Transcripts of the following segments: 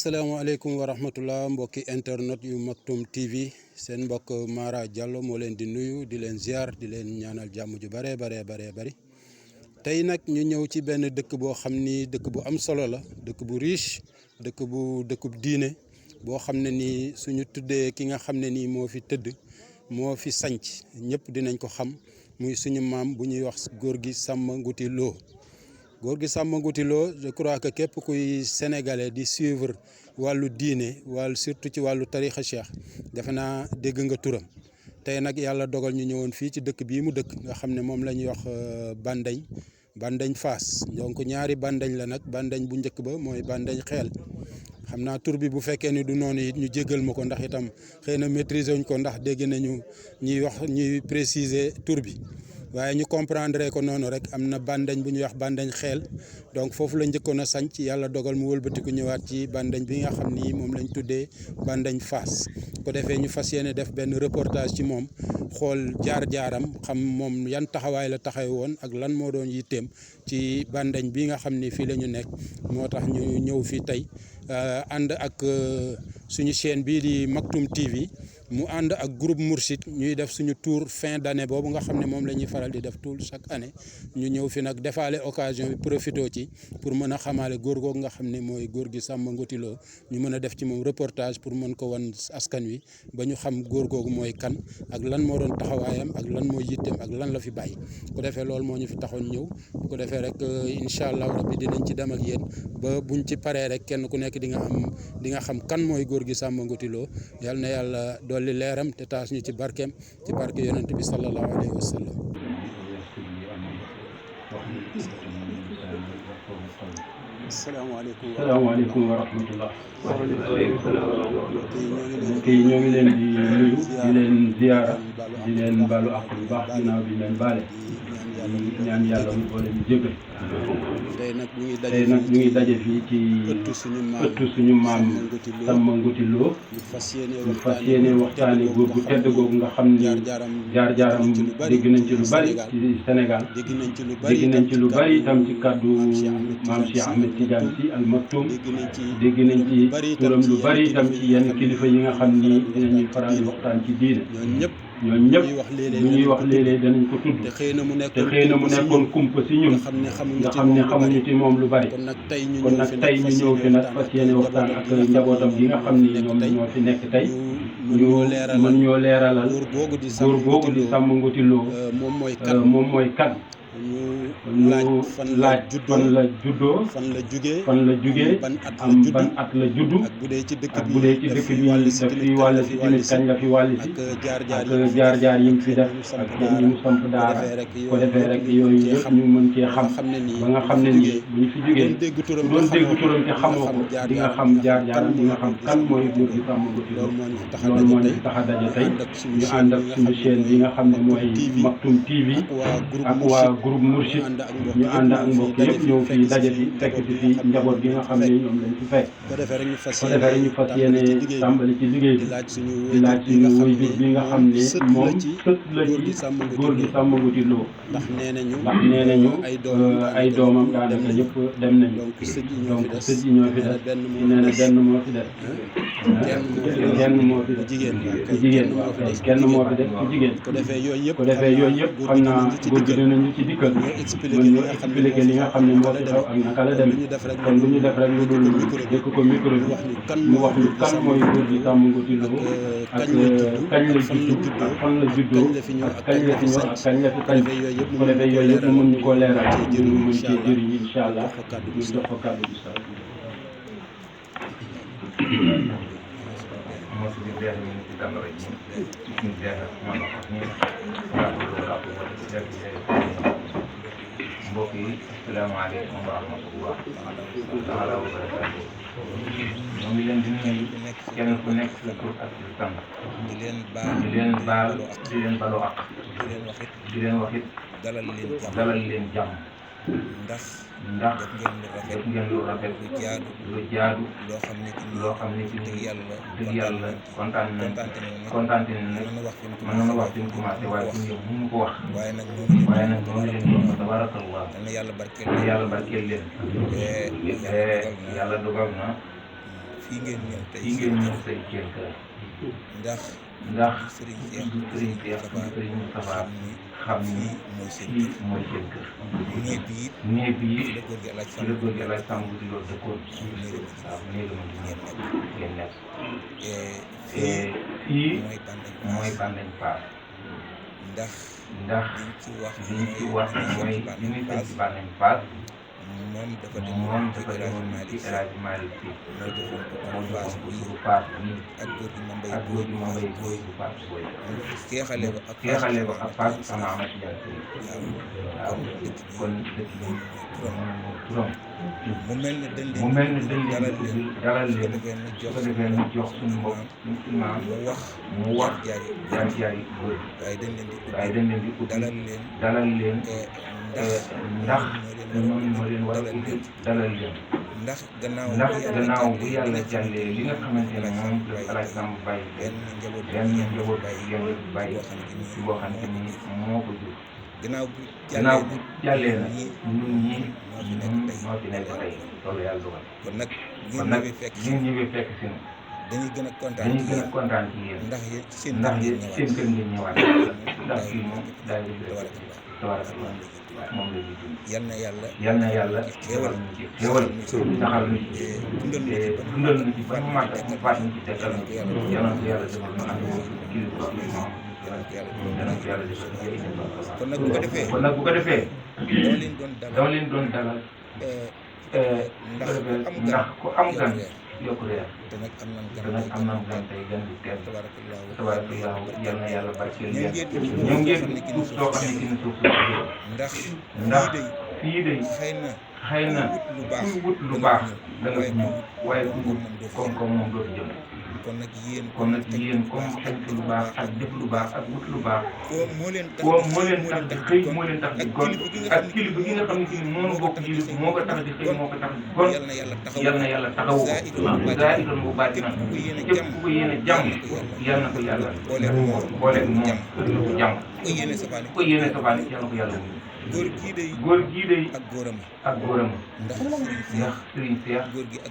asalaamaaleykum wa rahmatullah mbokki internet yu Maktoum TV seen mbokk Mara Diallo moo leen di nuyu di leen ziar di leen ñaanal jàmm ju bare bari tey nag ñu ñëw ci benn dëkk boo xam ni dëkk bu am solo la dëkk bu riche dëkk bu diine boo xam ne nii suñu tuddee ki nga xam ne nii moo fi tëdd moo fi sanc ñëpp dinañ ko xam muy suñu maam bu ñuy wax góor gi Samba Ngouty Lo. góor gi Samba Ngouty Lo je crois que képp kuy sénégalais di suivre wàllu diine surtout ci wàllu tarixa cheikh defe naa dégg nga turam tey nag yàlla dogal ñu ñëwoon fii ci dëkk bii mu dëkk nga xam ne moom la ñuy wax Bandeñ Fass donc ñaari Bandeñ la nag Bandeñ bu njëkk ba mooy Bandeñ xeel xam naa tur bi bu fekkee ni du noonu it ñu jéggal ma ko ndax itam xëy na maîtriser wuñ ko ndax dégg nañu ñuy préciser tur bi. waaye ñu comprendre ko noonu rek am na Bandeñ bu ñuy wax Bandeñ xeel donc foofu la njëkkoon a sanc yàlla dogal mu wëlbatiku ñëwaat ci Bandeñ bi nga xam ni moom lañ tuddee Bandeñ Fass ko defee ñu fas yéene def benn reportage ci moom xool jaar-jaaram xam moom yan taxawaay la taxaw woon ak lan moo doon yitteem ci Bandeñ bi nga xam ni fii la ñu nekk moo tax ñu ñëw fii tey ànd ak suñu chaîne bii di Maktoum TV mu ànd ak groupe Mourchid ñuy def suñu tour fin d'année boobu nga xam ne moom la ñuy faral di def tout chaque année ñu ñëw fi nag defaale occasion bi profité ci pour mën a xamaale góor googu nga xam ne mooy góor gi Samba Ngouty Lo ñu mën a def ci moom reportage pour mën ko wan askan wi ba ñu xam góor googu mooy kan ak lan moo doon taxawaayam ak lan mooy yitteem ak lan la fi bàyyi ko defee loolu moo ñu fi taxoon ñëw bu ko defee rek incha allah rabbi dinañ ci dem ak yéen ba buñ ci paree rek kenn ku nekk di nga xam kan mooy góor gi Samba Ngouty Lo yal na yàlla dolli leeram te taas ñu ci barkeem ci barke yonent bi sallallahu alayhi wa sallam. salaamaaleykum wa rahmatullah. kii ñoo ngi leen di nuyu di leen ziyaara di leen baalu àq bu baax ginnaaw bi leen baale di ñaan yàlla mu boole ñu jégal. tey nag ñu ngi daje fii ci ëttu suñu maam Samba Ngouty Lo ñu fas yéene waxtaane góor gu tedd googu nga xam ni jaar-jaaram dégg nañ ci lu bari ci Sénégal dégg nañ ci lu bari itam ci kàddu maam Cheikh Ahmed Tidiane Sy Al Maktoum dégg nañ ci turam lu bari itam ci yenn kilifa yi nga xam ni dinañuy faral di waxtaan ci diine ñooñu ñëpp lu ñuy wax léeg-léeg danañ ko tudd te xëy na mu nekkoon kumpa si ñun nga xam ne xamuñu ci moom lu bari kon nag tey ñu ñëw fi nag fas yéene waxtaan ak njabootam gi nga xam ni ñoom ñoo fi nekk tey ñu mën ñoo leeralal góor googu di Samba Ngouty Lo moom mooy kan ñu laaj fan la juddoo fan la jugee ban at la juddu ak bu dee ci dëkk bi daf fi wàll si tamit kañ la fi wàll si ak jaar-jaar yi mu fi def ak ñi mu samp daara ko defee rek yooyu yëpp ñu mën cee xam ba nga xam ne nii bu ñu fi jógee doon dégg turam te xamoo ko di nga xam jaar-jaaram di nga xam kan mooy góor gi Samba Ngouty Lo loolu moo ñu fi tax a daje tey ñu ànd ak suñu chaîne bi nga xam ne mooy Maktoum TV ak waa groupe Mourchid ñu ànd ak mbokk yëpp ñëw fii daje fi fekk ci fii njaboot gi nga xam ne ñoom lañ fi fekk ko defee rek ñu fas yéene tàmbali ci liggéey bi di laaj suñu wuy bi nga xam ne moom sët la ci góor gi Samba Ngouty Lo ndax nee nañu ay doomam daanaka yëpp dem nañu donc sët yi ñoo fi des nee na benn moo fi des kenn moo fi des jigéen waaw kenn moo fi des ci jigéen ko defee yooyu yëpp xam naa góor gi dinañu ci dikkal mën ñu expliquer li nga xam ne moo fi xew ak naka la demee kon lu ñu def rek lu dul dëkk ko micro bi mu wax ñu kan mooy góor gi Samba Ngouty Lo ak kañ la juddu ak fan la juddoo ak kañ la fi ñëw ak kañ la fi kañ ko defee yooyu yëpp mu mën ñu koo leeral ñu mën cee jëriñ incha allah ñu jox ko kàddu bi sa mbokk yi salaamaaleykum wa rahmatullah taala wa barakaatu ñoo ngi leen di nuyu kenn ku nekk sa tur ak sa sant di leen baal di leen balu ak di leen wax it dalal leen jàmm ndax def ngeen lu rafet lu jaadu loo xam ne ci dëgg yàlla kontaan nañ nag mën na wax fi mu commencé waaye fu ñëw mënu ko wax waaye nag ñoo ngi leen di wax tabarakallah yàlla barkeel leen yàlla dogal na fii ngeen ñëw tey seen kër ndax Sëriñ Seex Sëriñ Moustapha xam ni fii mooy seen kër néeg bi it la góor gi Alaaji Samb di loolu dëkkoon waaw néegam ngeen nekk fii mooy Bandañ Paas ndax liñ ci wax mooy li ñu fekk ci Bandañ Paas moom dafa demoon ci El Hadji Malick Sy moo defoon turu Fass bi ak góor gi Mambay Boy bu Fass Boy seexale ko ak Fass sama Ahmad Tidiane Sy waaw kon dëkk bi turam mu mel ne dañ leen dalal leen su ko defee ñu jox suñu mbokk suñu maam mu wax jaar-jaari góor waaye dañ leen di ut dalal leen ndax ñoom moo leen war a ubbi dalal leen ndax gannaaw bu yàlla jàllee li nga xamante ne moom la Alaaji Samb bàyyi benn njaboot bàyyi ci boo xam ne ni moo ko jur gannaaw bu jàllee nag ñun ñii ñoo fi nekk tey loolu yàlla dogal kon nag ñun ñëwee fekk si dañuy gën a kontaan ci yéen ndax seen kër ngeen ñëwaat ndax fii moom daal di tabarakallah moom la ñuy dund yal na yàlla xéewal ñu ci saxal ñu ci dundal ñu ci ba mu màgg ñu faat ñu ci dekkal ñu ci yal na ko yàlla defal ñu ànd kilifa moom yal na ko yàlla defal kon nag bu ko defee dama leen doon dalal ndax ku am gan yokk reer te nag am nañ gan tey gan bi teel tabarakallahu yal na yàlla barkeel leen ñoom ngeen suuf soo xam ne suuf ndax fii day xëy na ku wut lu baax danga fi ñëw waaye ku wut koom-koom moom dootu jëm kon nag yéen comme xëy lu baax ak def lu baax ak wut lu baax moo leen tax di xëy moo leen tax di gon ak kilifa gi nga xam ne si ni moonu bokk yi moo ko tax di xëy moo ko tax di gon yal na yàlla taxawu ko daa idoon bu baati na képp ku ko yéene jàmm yal na ko yàlla booleeg moom jàmm ku ko yéene safaani yal na ko yàlla góor gii day ak góoram ndax Serigne Cheikh góor gi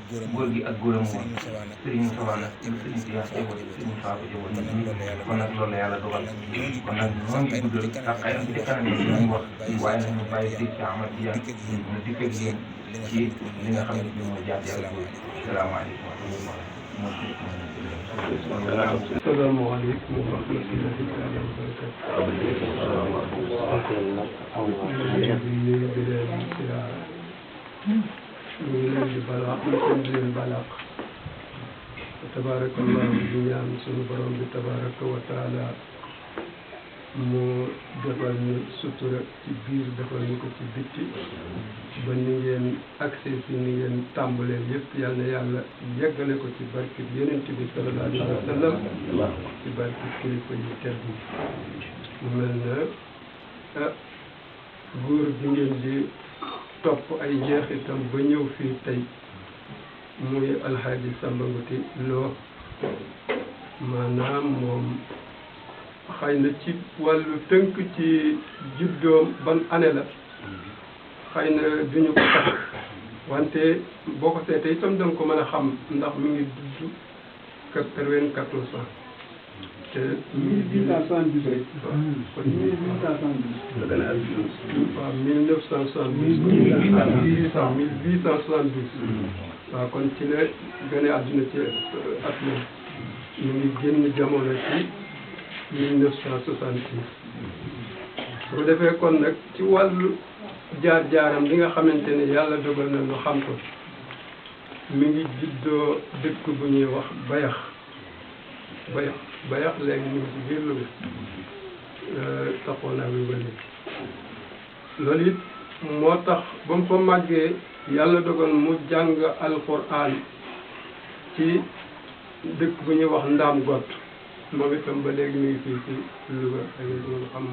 ak góoram moom Serigne Moustapha nag Serigne Cheikh jëbal Serigne Moustapha ko jëbal kon nag loolu la yàlla dogal kon nag ñoo ngi guddal ndax ay am ci kanam yi ñu wax waaye nag ñu bàyyi dégg ci Ahmad Tidiane ñu dikk ak yéen ci li nga xam ne bi mooy jaar yàlla góor salaamaaleykum asalaamaaleykum wa rahmatullahi taala wa barakatuh. ñu ngi leen siyaara ñu ngi leen di balaax di leen balaax tabaarakallahu di ñaan sunu borom bi tabaaraka wa taala mu defal ñu sutura ci biir defal ñu ko ci bitti ba ni ngeen accès si ni ngeen tàmbalee yëpp yal na yàlla yeggale ko ci barke bi Yonent bi sallallahu alayhi wa sallam ci barke kilifa yi tedd yi mu mel na góor bi ngeen di topp ay jeexitam ba ñëw fii tey muy Alxaaji Samba Ngouty Lo maanaam moom xëy na ci wàllu tënk ci juddoom ban année la xëy na duñu ko takk wante boo ko seetee itam danga ko mën a xam ndax mi ngi dudd 94 ans te 1870 rek kon 1870 waaw 1972 waaw kon ci la gën a àdduna ci at moom ñu ngi génn jamono ci 1966 su ko defee kon nag ci wàllu jaar-jaaram li nga xamante ne yàlla dogal na ñu xam ko mi ngi juddoo dëkk bu ñuy wax bayax léegi ñu ngi ci biir Louga taxoon naa bi ba léegi loolu it moo tax ba mu fa màggee yàlla dogal mu jàng alquran ci dëkk bu ñuy wax Ndaam Gott moom itam ba léegi mi ngi fii ci Louga ak ñu xam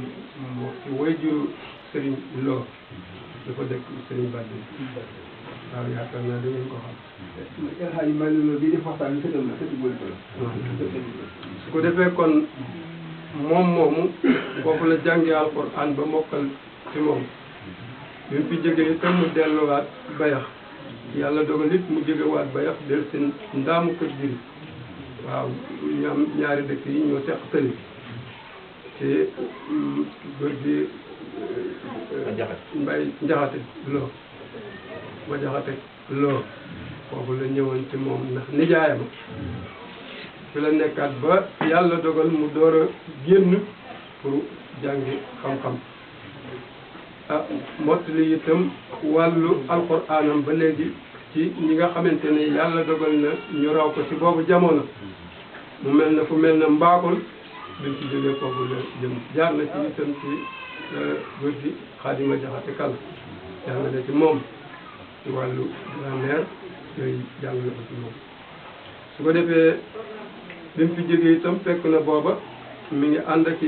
moo ci wayjuru Serigne Lo dafa dëkk Serigne Baddi waaw yaakaar naa da ngeen ko xam. su ko defee kon moom moomu foofu la jàngee alxuraan ba mokkal ci moom bi mu fi jógee itam mu delluwaat bayax yàlla dogal it mu jógewaat ba yax del seen ndaamu kër giri waaw ñoom ñaari dëkk yi ñoo seq tëli te góor gi mbay njaxate loo ma jaxate loo foofu la ñëwoon ci moom ndax nijaayam fi la nekkaat ba yàlla dogal mu door a génn pour jàngi xam-xam mottali itam wàllu alxuraanam ba léegi ci ñi nga xamante ne yàlla dogal na ñu raw ko ci boobu jamono mu mel na fu mel na mbaakol duñ ci jógee foofu la jëm jaar na ci itam ci góor gi Xaadima Jaxate Kala jàng na ci moom ci wàllu grammaire yooyu jàng na ko ci moom su ko defee bi mu fi jógee itam fekk na booba mi ngi ànd ak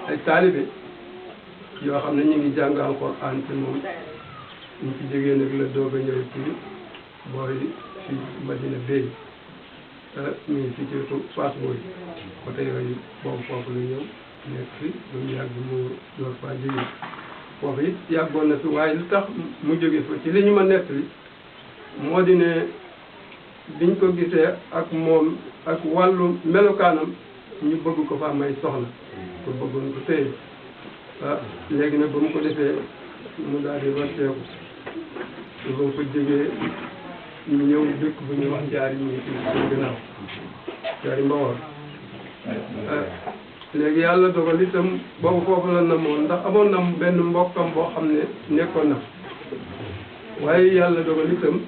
ay taalibe yoo xam ne ñu ngi jàng alxuraan ci moom ñu fi jógee nag la doog a ñëw ci booy fi Madina Bay mi ngi fi ci wetu Fass Boye côté yooyu boobu foofu la ñëw nekk fi ba mu yàgg mu door faa jógee foofu it yàggoon na fi waaye lu tax mu jóge fa ci li ñu ma nettali moo di ne biñ ko gisee ak moom ak wàllu melokaanam ñu bëgg ko fa may soxna pour bëggoon ko téye léegi nag ba mu ko defee mu daal di rocceeku ba mu fa jógee ñu ñëw dëkk bu ñuy wax jaari ñu ngi ci gannaaw jaari Mbawar léegi yàlla dogal itam boobu foofu la namoon ndax amoon na benn mbokkam boo xam ne nekkoon na waaye yàlla dogal itam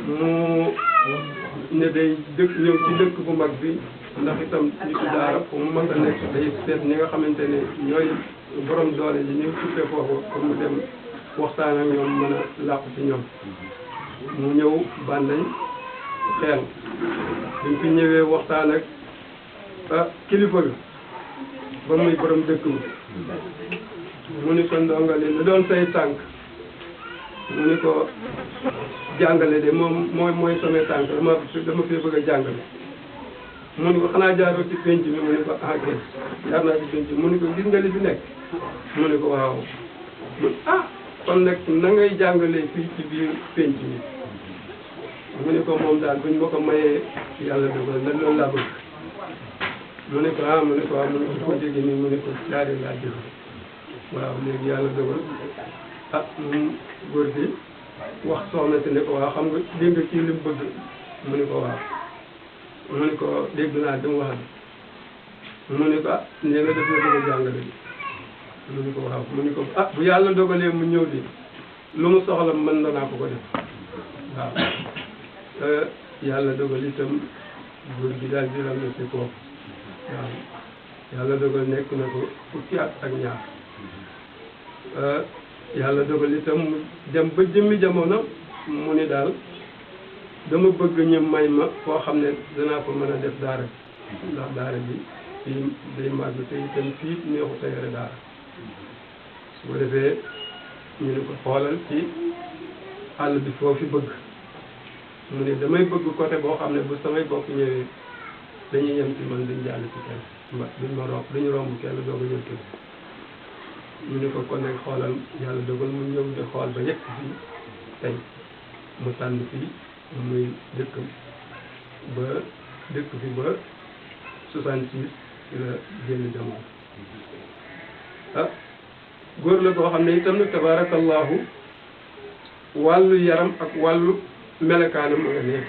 mu ne day dëkk ñëw ci dëkk bu mag bi ndax itam nitu daara fu mu mën a nekk day seet ñi nga xamante ne ñooy borom doole yi ñu tukkee foofu pour mu dem waxtaan ak ñoom mën a làqu ci ñoom mu ñëw bànnañ xeel buñ fi ñëwee waxtaan ak kilifa bi ba muy borom dëkk bi mu ni ko ndongali lu doon say tànk mu ni ko jàngale de moom mooy samay tànk dama fi bëgg a jàngale mu ni ko xanaa jaaroo ci penc bi mu ni ko kay jaar naa ci penc bi mu ni ko gis nga li fi nekk mu ni ko waaw mu kon nag na ngay jàngalee fii ci biir penc mi mu ni ko moom daal buñ ma ko mayee yàlla dogal na loolu laa bëgg mu ne ko mu ne ko waaw mu ne ko foo jógee nii mu ne ko daal laa jóge waaw léegi yàlla dogal moom góor gi wax soxna si ne ko waaw xam nga dégg nga kii li mu bëgg mu ne ko waaw mu ne ko dégg naa dama wax mu ne ko nee nga def na bëgg a jàngale bi mu ne ko waaw mu ne ko bu yàlla dogalee mu ñëw di lu mu soxla mën na naa ko def waaw yàlla dogal itam góor gi daal di ram na si kooku waaw yàlla dogal nekk na ko fukki at ak ñaar yàlla dogal itam mu dem ba jëmmi jamono mu ni daal dama bëgg ñu may ma foo xam ne danaa ko mën a def daara bi ndax daara bi fii day màgg te itam fii neexu te yore daara su ko defee ñu ne ko xoolal ci àll bi foo fi bëgg mu ne damay bëgg côté boo xam ne bu samay bokk ñëwee dañuy yem ci man duñ jàll ci kenn duñ ma romb duñu romb kenn doog a ñëw kii mu ne ko kon nag xoolal yàlla dogal mu ñëw di xool ba yegg fii tey mu tànn fii muy dëkkam ba dëkk fi ba 66 ci la génn jamono góor la boo xam ne itam nag tabarakallahu wàllu yaram ak wàllu melakaanam ma nga nekk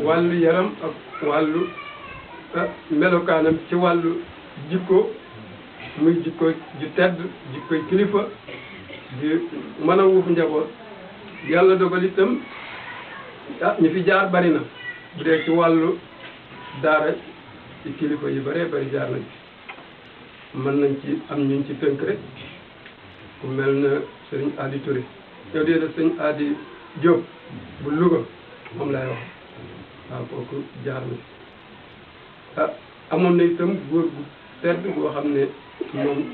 wàllu yaram ak wàllu melokaanam ci wàllu jikko muy jikko ju tedd jikkoy kilifa di mën a wuuf njaboot yàlla dogal itam ñi fi jaar bari na bu dee ci wàllu daara ci kilifa yu bëree bëri jaar nañ ci mën nañ ci am ñun ci tënk rek ku mel na sëriñ Adi Touré yow dee da sëriñ Adi Diop bu Louga moom laay wax waaw kooku jaar na amoon na itam góor gu tedd boo xam ne moom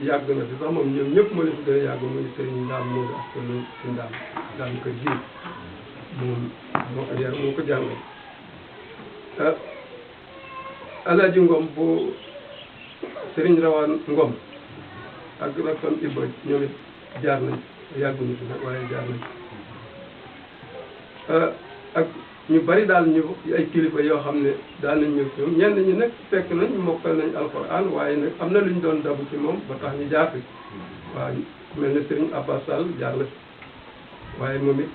yàgg na fi sax moom ñoom ñëpp moo leen fi gën a yàgg muy sëriñ Ndaam moo ak sunu si Ndaam ko ji moom moo ko yar moo ko jàngal Alaaji Ngom bu sëriñ Rawaan Ngom ak rakkam Ibba ñoom it jaar nañ yàgguñu fi nag waaye jaar nañ ak ñu bari daal ñu ay kilifa yoo xam ne daal nañ ñëw ci moom ñenn ñi nag fekk nañ mokkal nañ alquran waaye nag am na lu ñu doon dabu ci moom ba tax ñu jaar fi waaw ku mel ne Serigne Abbas Sall jaar na fi waaye moom it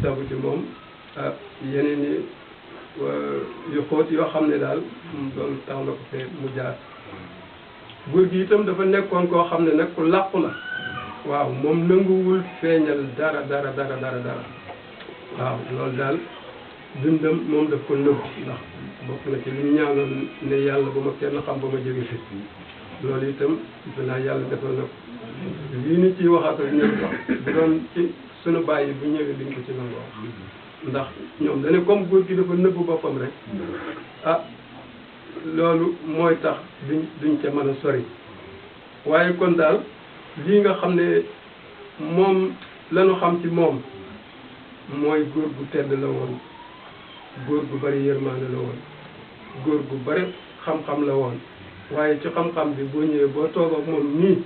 dabu ci moom yeneen i yu xóot yoo xam ne daal loolu tax na ko fee mu jaar góor gi itam dafa nekkoon koo xam ne nag ku làqu la waaw moom nanguwul feeñal dara waaw loolu daal dundam moom daf ko nëbb ndax bokk na ci li ñu ñaanoon ne yàlla ba ma kenn xam ba ma jóge fi loolu itam defe naa yàlla defal na ko lii ni ciy waxaat ak ñoom sax bu doon ci sunu bàyyi bu ñëwee liñ ko ci nangoo ndax ñoom dañu comme góor gi dafa nëbb boppam rek loolu mooy tax duñ ca mën a sori waaye kon daal lii nga xam ne moom lañu xam ci moom mooy góor gu tedd la woon góor gu bari yërmaande la woon góor gu bari xam-xam la woon waaye ci xam-xam bi boo ñëwee boo toog ak moom nii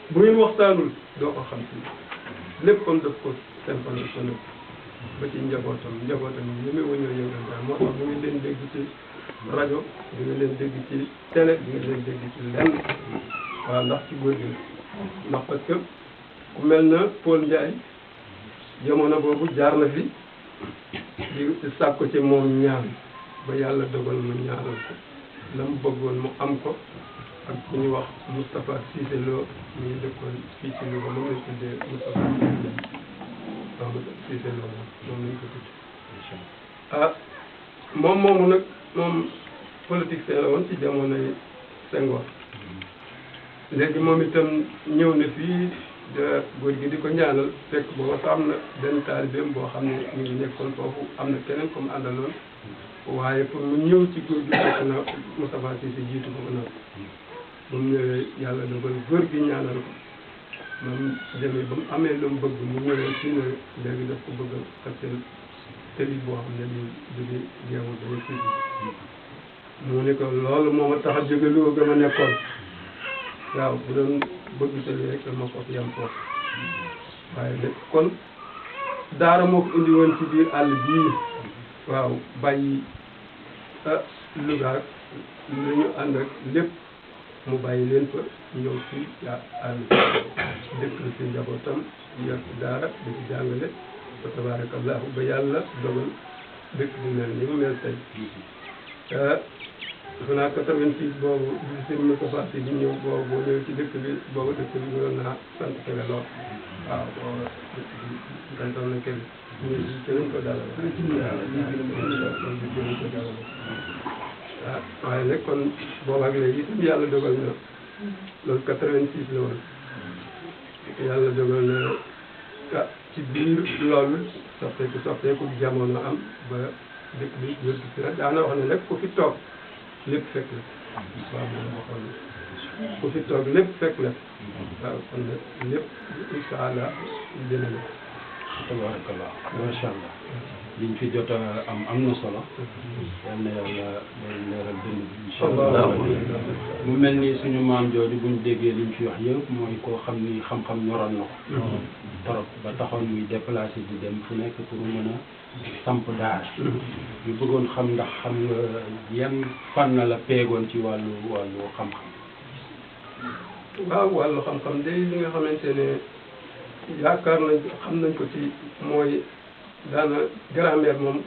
bu ngeen waxtaanul doo ko xam si lépp comme daf ko sempal ko nëbb ba ci njabootam yi muy wëñoo yëngal daal moo tax bu ngeen leen dégg ci rajo di nga leen dégg ci télé di nga leen dégg ci lenn waaw ndax ci góor gi ndax parce que ku mel na Paul Ndiaye jamono boobu jaar na fi di sàkku ci moom ñaan ba yàlla dogal mu ñaanal ko la mu bëggoon mu am ko ak ku ñuy wax Moustapha Cissé Lo ñu ngi dëkkoon fii ci Louga moom lañ tuddee Moustapha Cissé Lo moom lañ ko tuddee moom moomu nag moom politique la woon ci jamonoy Senghor léegi moom itam ñëw na fii góor gi di ko ñaanal fekk booba sax am na benn taalibeem boo xam ne ñu ngi nekkoon foofu am na keneen comme àndaloon waaye pour mu ñëw ci góor gi fekk na Moustapha Cissé jiitu ko na ba mu ñëwee yàlla dogal góor gi ñaanal ko moom demee ba mu amee lu mu bëgg mu ñëwee ci ne léegi daf ko bëgg a tëli boo xam ne nii jóge jeewul dama fii mu ne ko loolu moo ma tax a jóge lu gën a nekkoon waaw bu doon bëgg tëli rek dama ko yam foofu waaye de kon daara moo ko indi woon ci biir àll bii waaw bàyyi Louga lu ñu ànd ak lépp mu bàyyi leen fa ñëw fii àll dëkk ci njabootam yor ci daara di ci jàngale fa tabarakallahu ba yàlla dogal dëkk bi mel ni mu mel tey defe naa 86 boobu bi sëñ Moustapha Sy di ñëw boobu boo ñëw ci dëkk bi boobu dëkk bi mënoon naa sant Kébé lool waaw boobu dëkk bi santoon na Kébé ñu ci lañ ko dalal waaye nag kon boobu ak léegi itam yàlla dogal na loolu 86 la woon yàlla dogal na ci biir loolu soppeeku jamono am ba dëkk bi wér gi si nag daana wax ne nag ku fi toog lépp fekk la waaw moom waxoon na ku fi toog lépp fekk la waaw kon nag lépp incha allah dina la tabarakallah macha allah liñ fi jot a am na solo yal na yàlla day leeral dënn bi incha allah mu mel ni suñu maam jooju buñ déggee liñ fi wax yëpp mooy koo xam ni xam-xam ñoroon na ko trop ba taxoon muy déplacé di dem fu nekk pour mën a samp daara ñu bëggoon xam ndax xam nga yan fànn la peegoon ci wàllu xam-xam waaw wàllu xam-xam day li nga xamante ne yaakaar nañ xam nañ ko ci mooy daana grammaire moom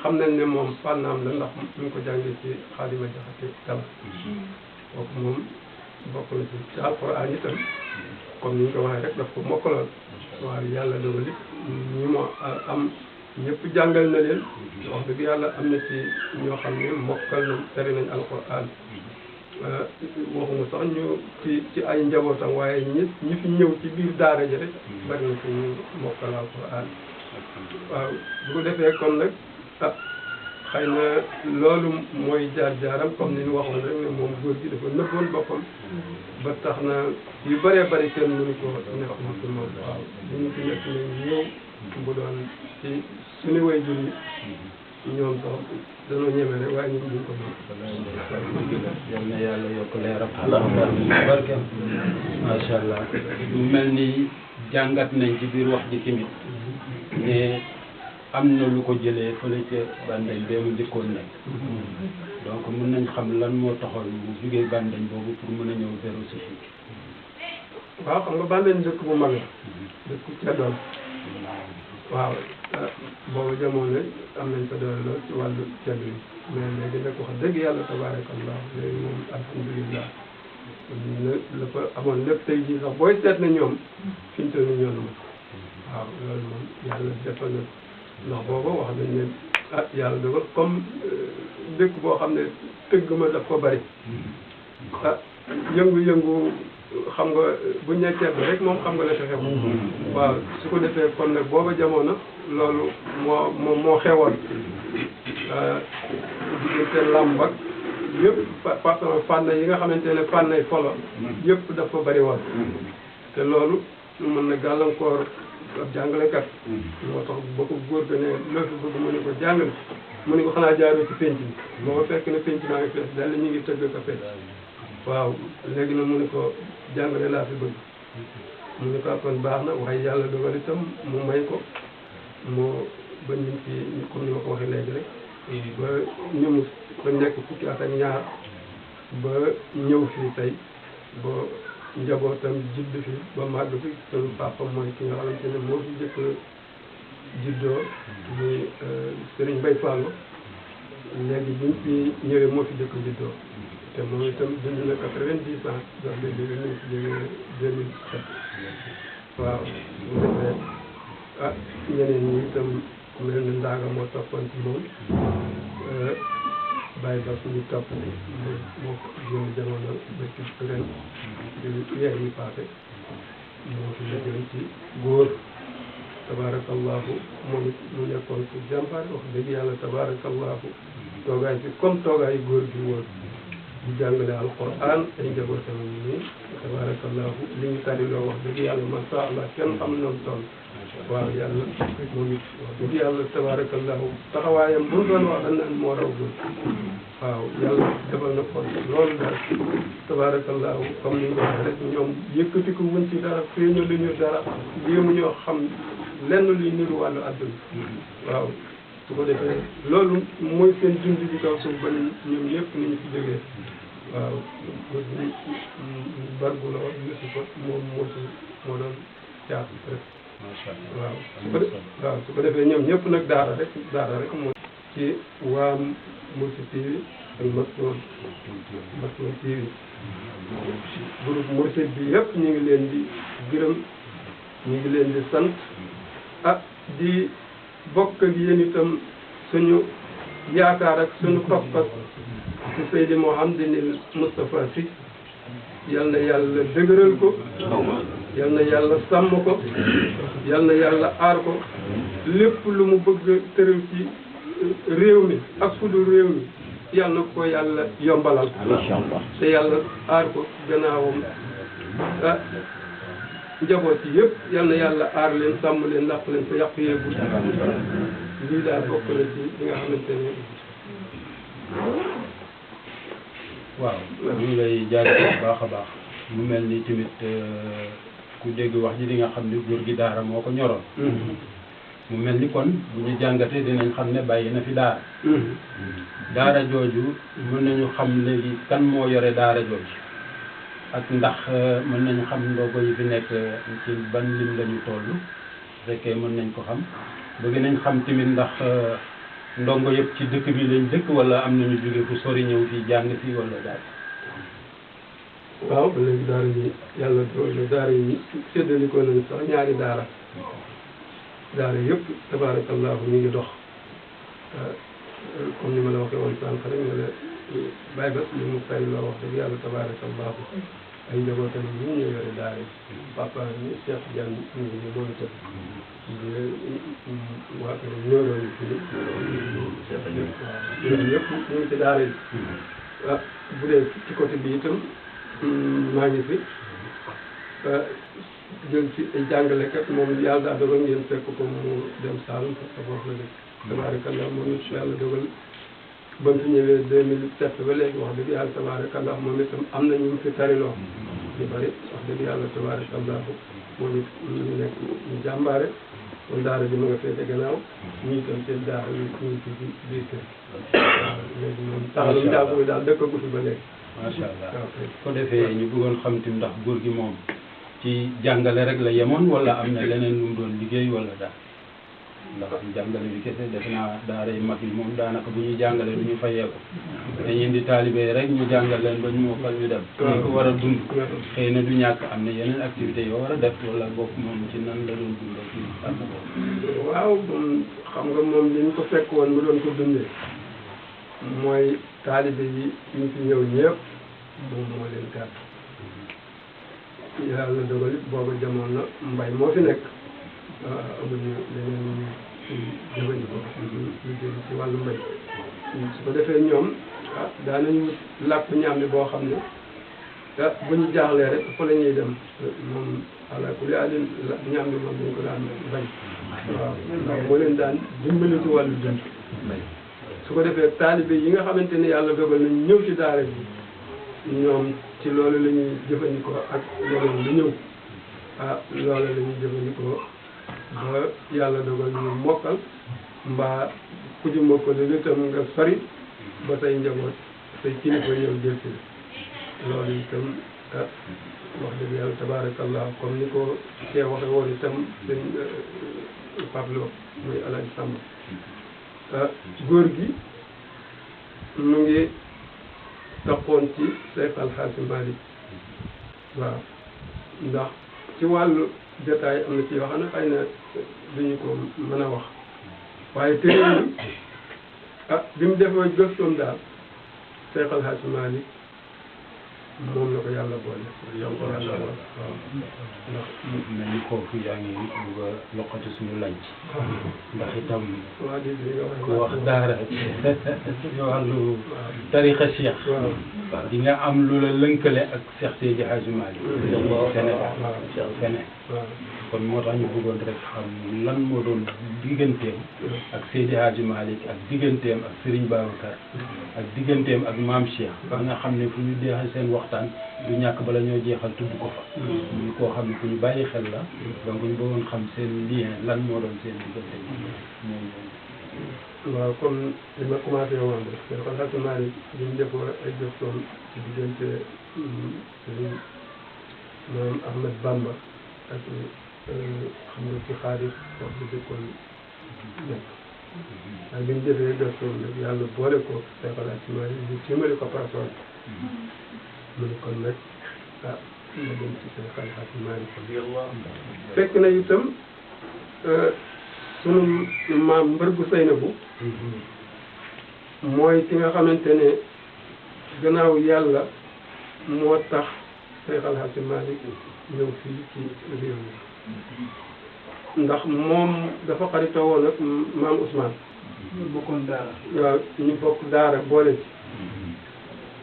xam nañ ne moom fànnaam la ndax ñu ngi ko jàngee ci Xaalima Jaxate Kala kooku moom bokk na ci alxuraan itam comme ni ñu ko waxee rek daf ko mokkaloon waaye yàlla dogal it ñi ma am ñëpp jàngal na leen wax dëgg yàlla am na ci ñoo xam ne mokkal nañ tere nañ alxuraan waxuma sax ñu ci ay njabootam waaye ñi fi ñëw ci biir daara ji rek bari na fi ñu mokkal alxuraan waaw bu ko defee kon nag xëy na loolu mooy jaar-jaaram comme ni ñu waxoon rek ne moom góor gi dafa nëbboon boppam ba tax na yu bëree bëri kenn mënu ko nekk ci moom waaw li ñu ci nekk ne ñëw bu doon ci suñu way jur yi ñoom sax danoo ñeme rek waaye ñun duñ ko mën. yal na yàlla yokk leeram barkeem macha allah mu mel ni jàngat nañ ci biir wax ji tamit ne am na lu ko jëlee fële ca Bandañ bee mu njëkkoon nekk donc mën nañ xam lan moo taxoon mu jugee Bandañ boobu pour mën a ñëw zéro si fii. waaw xam nga Bandañ dëkk bu mag la dëkk ceddoon waaw boobu jamono am nañ fa doole lool ci wàllu ceddo yi mais léegi nag wax dëgg yàlla tabaarakallah léegi moom alhamdulilah la fa amoon lépp tey jii sax booy seet na ñoom fi ñu toll nii ñoo ma waaw loolu moom yàlla defal na ndax booba wax nañ ne yàlla dafa comme dëkk boo xam ne tëgg ma daf ko bari yëngu-yëngu xam nga bu ñu nee ceeb rek moom xam nga la ca xew waaw su ko defee kon nag booba jamono loolu moo xewoon diggante làmb ak yëpp façon fànn yi nga xamante ne fànnay folo yëpp dafa bari woon te loolu mën na gàllankoor ab jàngalekat moo tax ba ko góor ga ne loo fi bëgg mu ne ko jàngale mu ne ko xanaa jaaroo ci penc bi booba fekk na penc maa ngi fees daal ñu ngi tëgg ka fecc waaw léegi nag mu ne ko jàngale laa fi bëgg mu ne ko kon baax na waaye yàlla dogal itam mu may ko moo ba ñu fi comme ni ma ko waxee léegi rek ba ñëmu ba nekk fukki at ak ñaar ba ñëw fii tey ba njabootam judd fi ba màgg fi sunu papa mooy ki nga xamante ne moo fi jëkk juddoo muy Serigne Mbaye Fallou léegi buñ fi ñëwee moo fi jëkk juddoo te moom itam dund na 90 ans donc léegi ñu ngi fi jógee 2007 waaw bu defee ñeneen ñi itam ku mel ne Ndaaga moo toppoon ci moom Baye Bass ñu topp moo génn jamono ba ci ren weer yi passé moo fi nekkoon ci góor tabarakallahu moom it mu nekkoon ci jàmbaar wax dëgg yàlla tabarakallahu toogaay fi comme toogaayu góor gi woon di jàngale alquran ay njabootam nii tabarakallahu li ñu tariloo wax dëgg yàlla masha Allah kenn xam noonu toll waaw yàlla moom it wax dëgg yàlla tabarakallahu taxawaayam bu doon wax dañ naan moo raw góor waaw yàlla defal na ko loolu daal tabarakallahu comme ni nga waxee rek ñoom yëkkati ko wuñ ci dara feeñu lu ñu dara jéemu ñoo xam lenn luy niru wàllu àdduna waaw su ko defee loolu mooy seen dund ci kaw suuf ba ni ñoom ñëpp ni ñu fi jógee waaw bargu la wax Yusufa moom moo doon caat rek waaw su ko defee ñoom ñëpp nag daara rek moo ci waa Mourchid TV ak Maktoum TV groupe Mourchid bi yëpp ñu ngi leen di gërëm ñu ngi leen di sant di bokk ak yéen itam suñu yaakaar ak suñu pas-pas ci Seydi Mouhamadinil Moustapha Sy yal na yàlla dëgëral ko yal na yàlla sàmm ko yal na yàlla aar ko lépp lu mu bëgg tëral ci réew mi ak fudul réew mi yal na ko yàlla yombalal te yàlla aar ko gannaawam njaboot yi yëpp yal na yàlla aar leen sàmm leen làq leen te yàq yeegul lii daal bokk na ci li nga xamante ne waaw ñu ngi lay jaajëfal baax a baax mu mel ni tamit ku dégg wax ji di nga xam ne góor gi daara moo ko ñoroon mu mel ni kon bu ñu jàngatee dinañ xam ne bàyyi na fi daara daara jooju mën nañu xam léegi kan moo yore daara jooju ak ndax mën nañu xam ndongo yi fi nekk ci ban lim la ñu toll bu fekkee mën nañ ko xam bëgg nañ xam tamit ndax ndongo yëpp ci dëkk bi lañ dëkk wala am nañu jóge fu sori ñëw fii jàng fii wala daal. waaw léegi daara yi yàlla doole daara yi séddale ko nañ sax ñaari daara yëpp tabarakallahu ñu ngi dox comme ni ma la waxee woon sànq rek nga ne Baye Bass li mu fay loo wax dëgg yàlla tabarakallahu ay njabootam yi ñu yore daara yi papa ni Cheikh Diagne ñu ngi ñu moom itam waa ñooroon fii ñoom ñëpp ñu ngi ci daara yi bu dee ci côté bi itam maa ngi fi jël ci ay jàngalekat moom yàlla daa dogal ngeen fekk ko mu dem Saalum parce que foofu la dëkk tabaarakallah moom it yàlla dogal ba mu fi ñëwee 2007 ba léegi wax dëgg yàlla tabaarakallah moom itam am na ñu fi tariloo ñu bëri wax dëgg yàlla tabaarakallah moom it ñu nekk ñu jàmbaare kon daara ji ma nga féete gannaaw ñu itam seen daara ñu ngi ci biir kër waaw léegi moom taxalum jàpp bi daal dëkk gu fi ba léegi macha allah ko defee ñu bëggoon xam te ndax góor gi moom ci jàngale rek la yemoon wala am na leneen lu mu doon liggéey wala daal ndax jàngale bi kese def naa daara yi mag yi moom daanaka bu ñuy jàngale du ñu fayeeku dañuy indi taalibe rek ñu jàngal leen ba ñu mokkal ñu dem ñu ko war a dund xëy na du ñàkk am na yeneen activité yoo war a def wala bokk moom ci nan la doon dundee ci àll boobu waaw moom xam nga moom li ñu ko fekk woon mu doon ko dundee mooy taalibe yi ñu fi ñëw ñëpp moom moo leen gàtt yàlla dogal it booba jamono mbay moo fi nekk amuñu leneen ci jëfandikoo lu jëm ci wàllu mbay su ko defee ñoom daanañu làkk ñaam bi boo xam ne bu ñu jaaxlee rek fa la ñuy dem moom ala kulli alin ñaam bi moom dañ ko daan bañ waaw ndax moo leen daan dimbali ci wàllu dund su ko defee taalibe yi nga xamante ne yàlla dogal nañ ñëw ci daara ji ñoom ci loolu la ñuy jëfandikoo ak leneen lu ñëw loolu la ñuy jëfandikoo ba yàlla dogal ñu mokkal mbaa ku ci mokkal lu itam nga sori ba say njaboot say kilifa ñëw jël si loolu itam wax dëgg yàlla tabaarakallah comme ni ko kee waxe woon itam seen Pablo muy Alaaji Samba góor gi mu ngi taxoon ci Seex Alxaaji Maalik waaw ndax ci wàllu détail am na ci yoo xam ne xëy na duñu ko mën a wax waaye téere yi bi mu defee gëstoom daal Seex Alxaaji Maalik moom la ko yàlla boole yow ko yàlla boole waaw ndax mel ni kooku yaa ngi bugg a loqati suñu laaj ndax itam waa di ku wax daara ci wàllu tarixa Cheikh di nga am lu la lënkale ak Cheikh Seydi Hadji Malick Sénégal fene kon moo tax ñu bëggoon rek xam lan moo doon digganteem ak Seydi Hadji Malick ak digganteem ak Serigne Babacar ak digganteem ak Maam Cheikh ba nga xam ne fu ñu jeexal seen waxtaan du ñàkk bala ñoo jeexal tudd ko fa muy koo xam ne ku ñu bàyyi xel la donc ñu bëggoon xam seen lien lan moo doon seen diggante waaw comme li ma commencé woon rek Cheikh Alxaaji Malick li ñu defoo ay gëstoom ci diggante Serigne Maam Ahmed Bamba ak xam nga ci xaalis wax bi dëkkoon nekk waaye bi ñu defee gëstoom nag yàlla boole ko Cheikh Alxaaji Malick ñu tiimali ko parasol mu ne kon nag ma dem ci Cheikh Alxaaji Malick fekk na itam sunu maam mbër bu Seynabu mooy ki nga xamante ne gannaaw yàlla moo tax Cheikh Alxaaji Malick ñëw fii ci réew mi ndax moom dafa xaritoo woon ak maam Ousmane ñu bokkoon daara waaw ñu bokk daara boole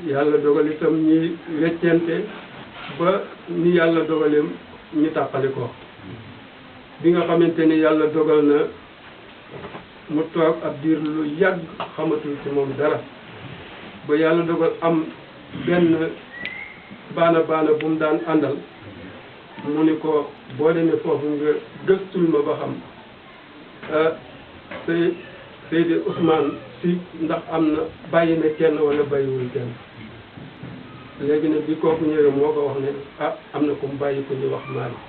ci yàlla dogal itam ñi weccente ba ni yàlla dogaleem ñu tàqali ko bi nga xamante ni yàlla dogal na mu toog ab diir lu yàgg xamatul ci moom dara ba yàlla dogal am benn baana bu mu daan àndal mu ni ko boo demee foofu nga gëstul ma ba xam Seydi Ousmane si ndax am na bàyyi na kenn wala bàyyiwul kenn léegi nag bi kooku ñëwee moo ko wax ne am na ku mu bàyyi ko ñu wax Malick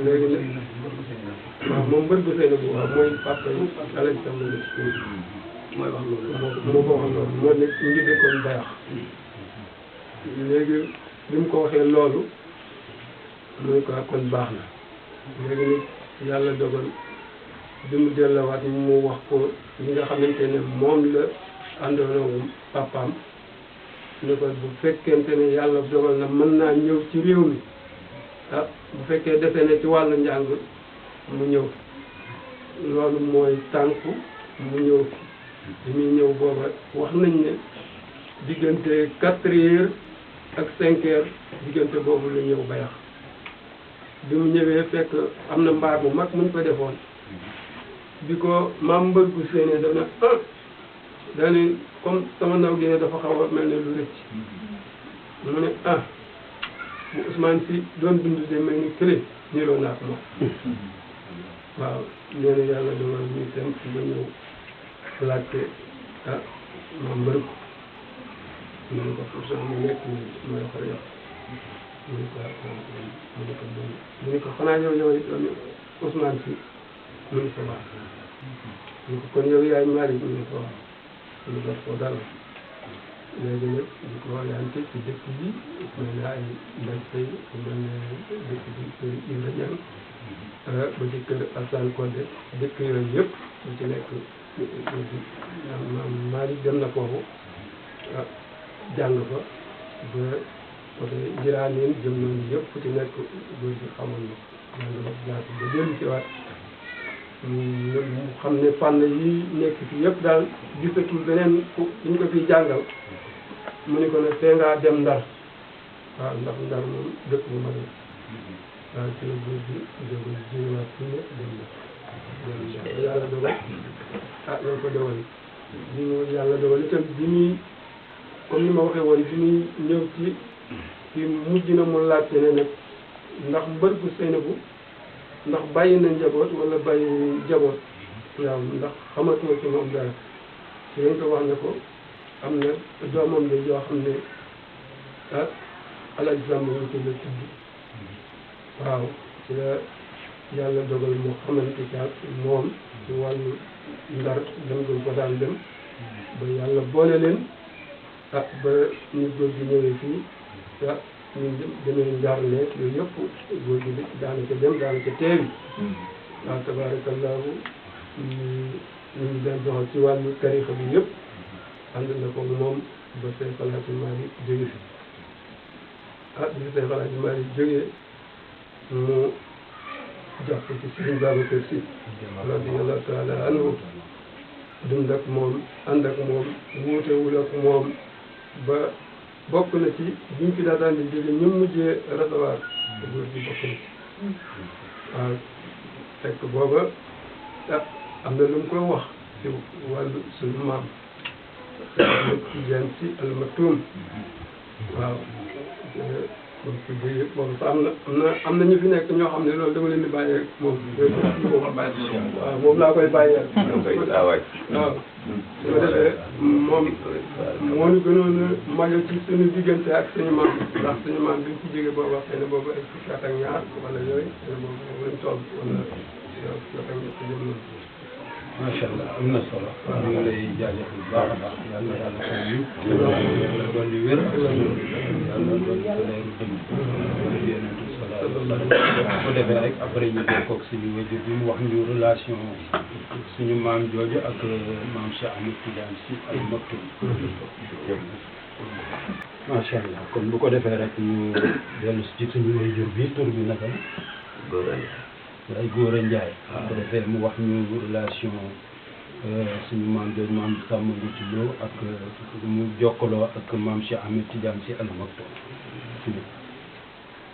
léegi nag waaw moom mbër bu sëy na bu waaw mooy papa yi Alaaji Samba mooy wax loolu moo ko wax loolu moo nekk ñu ngi dëkkoon bayax léegi bi mu ko waxee loolu mu ne ko kon baax na léegi nag yàlla dogal bi mu delluwaat mu wax ko li nga xamante ne moom la àndoon papaam ne ko bu fekkente ne yàlla dogal na mën naa ñëw ci réew mi bu fekkee dese ne ci wàllu njàng mu ñëw loolu mooy tànku mu ñëw bi muy ñëw booba wax nañ ne diggante 4 heures ak 5 heures diggante boobu la ñëw bayax bi mu ñëwee fekk am na mbaar bu mag muñ ko defoon bi ko maam mbër gu séenee daf na daani comme sama naw gi ne dafa xaw a mel ne lu rëcc mu ne bu Ousmane Sy doon dund de mel ni kële niroo naa ko moom waaw nee na yàlla dogal ñu dem ba ñëw laajte maam mbër ko mu ne ko pour ça mu nekk mooy xar yow mu ne ko xanaa yow doon Ousmane Sy mu ne ko waaw mu ne ko kon yow yaay Malick mu ne ko waaw mu def ko dara léegi nag di ko orienté ci dëkk bi mel ne ay mbay tey mel ne dëkk bi kër Ibra Ñang ba ci kër Alsane Kodde dëkk yooyu yëpp lu ci nekk maam Malick dem na foofu jàng fa ba côté Njiraaneen jëm noonu yëpp fu ci nekk góor gi xamoon na jàng ba jaatu ba dellu si waat mu xam ne fànn yi nekk fi yëpp daal gisatul beneen ku ñu ko fi jàngal mu ni ko ne tee ngaa dem Ndar waaw ndax Ndar moom dëkk bu mag la waaw ci la góor gi jóge jiwaat fi ne dem Ndar yàlla dogal loolu ko dogal bi mu yàlla dogal itam bi muy comme ni ma waxee woon bi muy ñëw ci mujj na mu laajte ne nag ndax mbër bu Seynabou ndax bàyyi na njaboot wala bàyyi njaboot waaw ndax xamatoo ci moom dara ci lañ ko wax ne ko am na doomam la yoo xam ne Alaaji Samba Wuti la tudd waaw ci la yàlla dogal mu xamante ci ak moom ci wàllu Ndar dem nga ko daan dem ba yàlla boole leen ba ñu góor gi ñëwee fii ñu demee Njaar nekk yooyu yëpp góor gi daanaka dem daanaka teewi waaw tabaarakallaahu ñu ngi leen doxal ci wàllu tarixa bi yëpp ànd na ko moom ba Seex Alaaji Maalik jóge fi bi Seex Alaaji Maalik jógee mu jàpp ci Sëriñ Babacar Si radiyallaahu taala anhu dund ak moom ànd ak moom wuutewul ak moom ba bokk na ci biñ fi daataan di jóge ñu mujjee recevoir góor gi bokk na ci waaw fekk booba am na lu mu koy wax ci wàllu suñu maam Tijaan Si Al Maktoum waaw boobu fi jógee boobu sax am na ñu fi nekk ñoo xam ne loolu dama leen di bàyyee moom waaw moom laa koy bàyyee waaw su ko defee moom moo ñu gënoon a màggal ci suñu diggante ak suñu maam ndax suñu maam bi ñu ci jógee booba xëy na boobu ay fukki at ak ñaar wala yooyu xëy na boobu lañ toll wala fukki at ak ñett jëm noonu macha allah am na solo. ñu ngi lay jaajëfal bu baax a baax yal na yàlla xel yu. yàlla dolli wér. yàlla dolli sa leeru dëgg. yonent bi sallallahu alayhi wa sallam. bu ko defee rek après ñu def koog suñu wajur bi mu wax ñu relation suñu maam jooju ak maam Cheikh Ahmed Tidiane Sy Al Maktoum. macha allah kon bu ko defee rek ñu dellu ci suñu wajur bi tur bi naka la. ay Góora Njaay bu defee mu wax ñu relation suñu maam jooju maam Samba Nguti Lo ak mu jokkaloo ak maam Cheikh Ahmed Tidiane Sy Al Maktoum.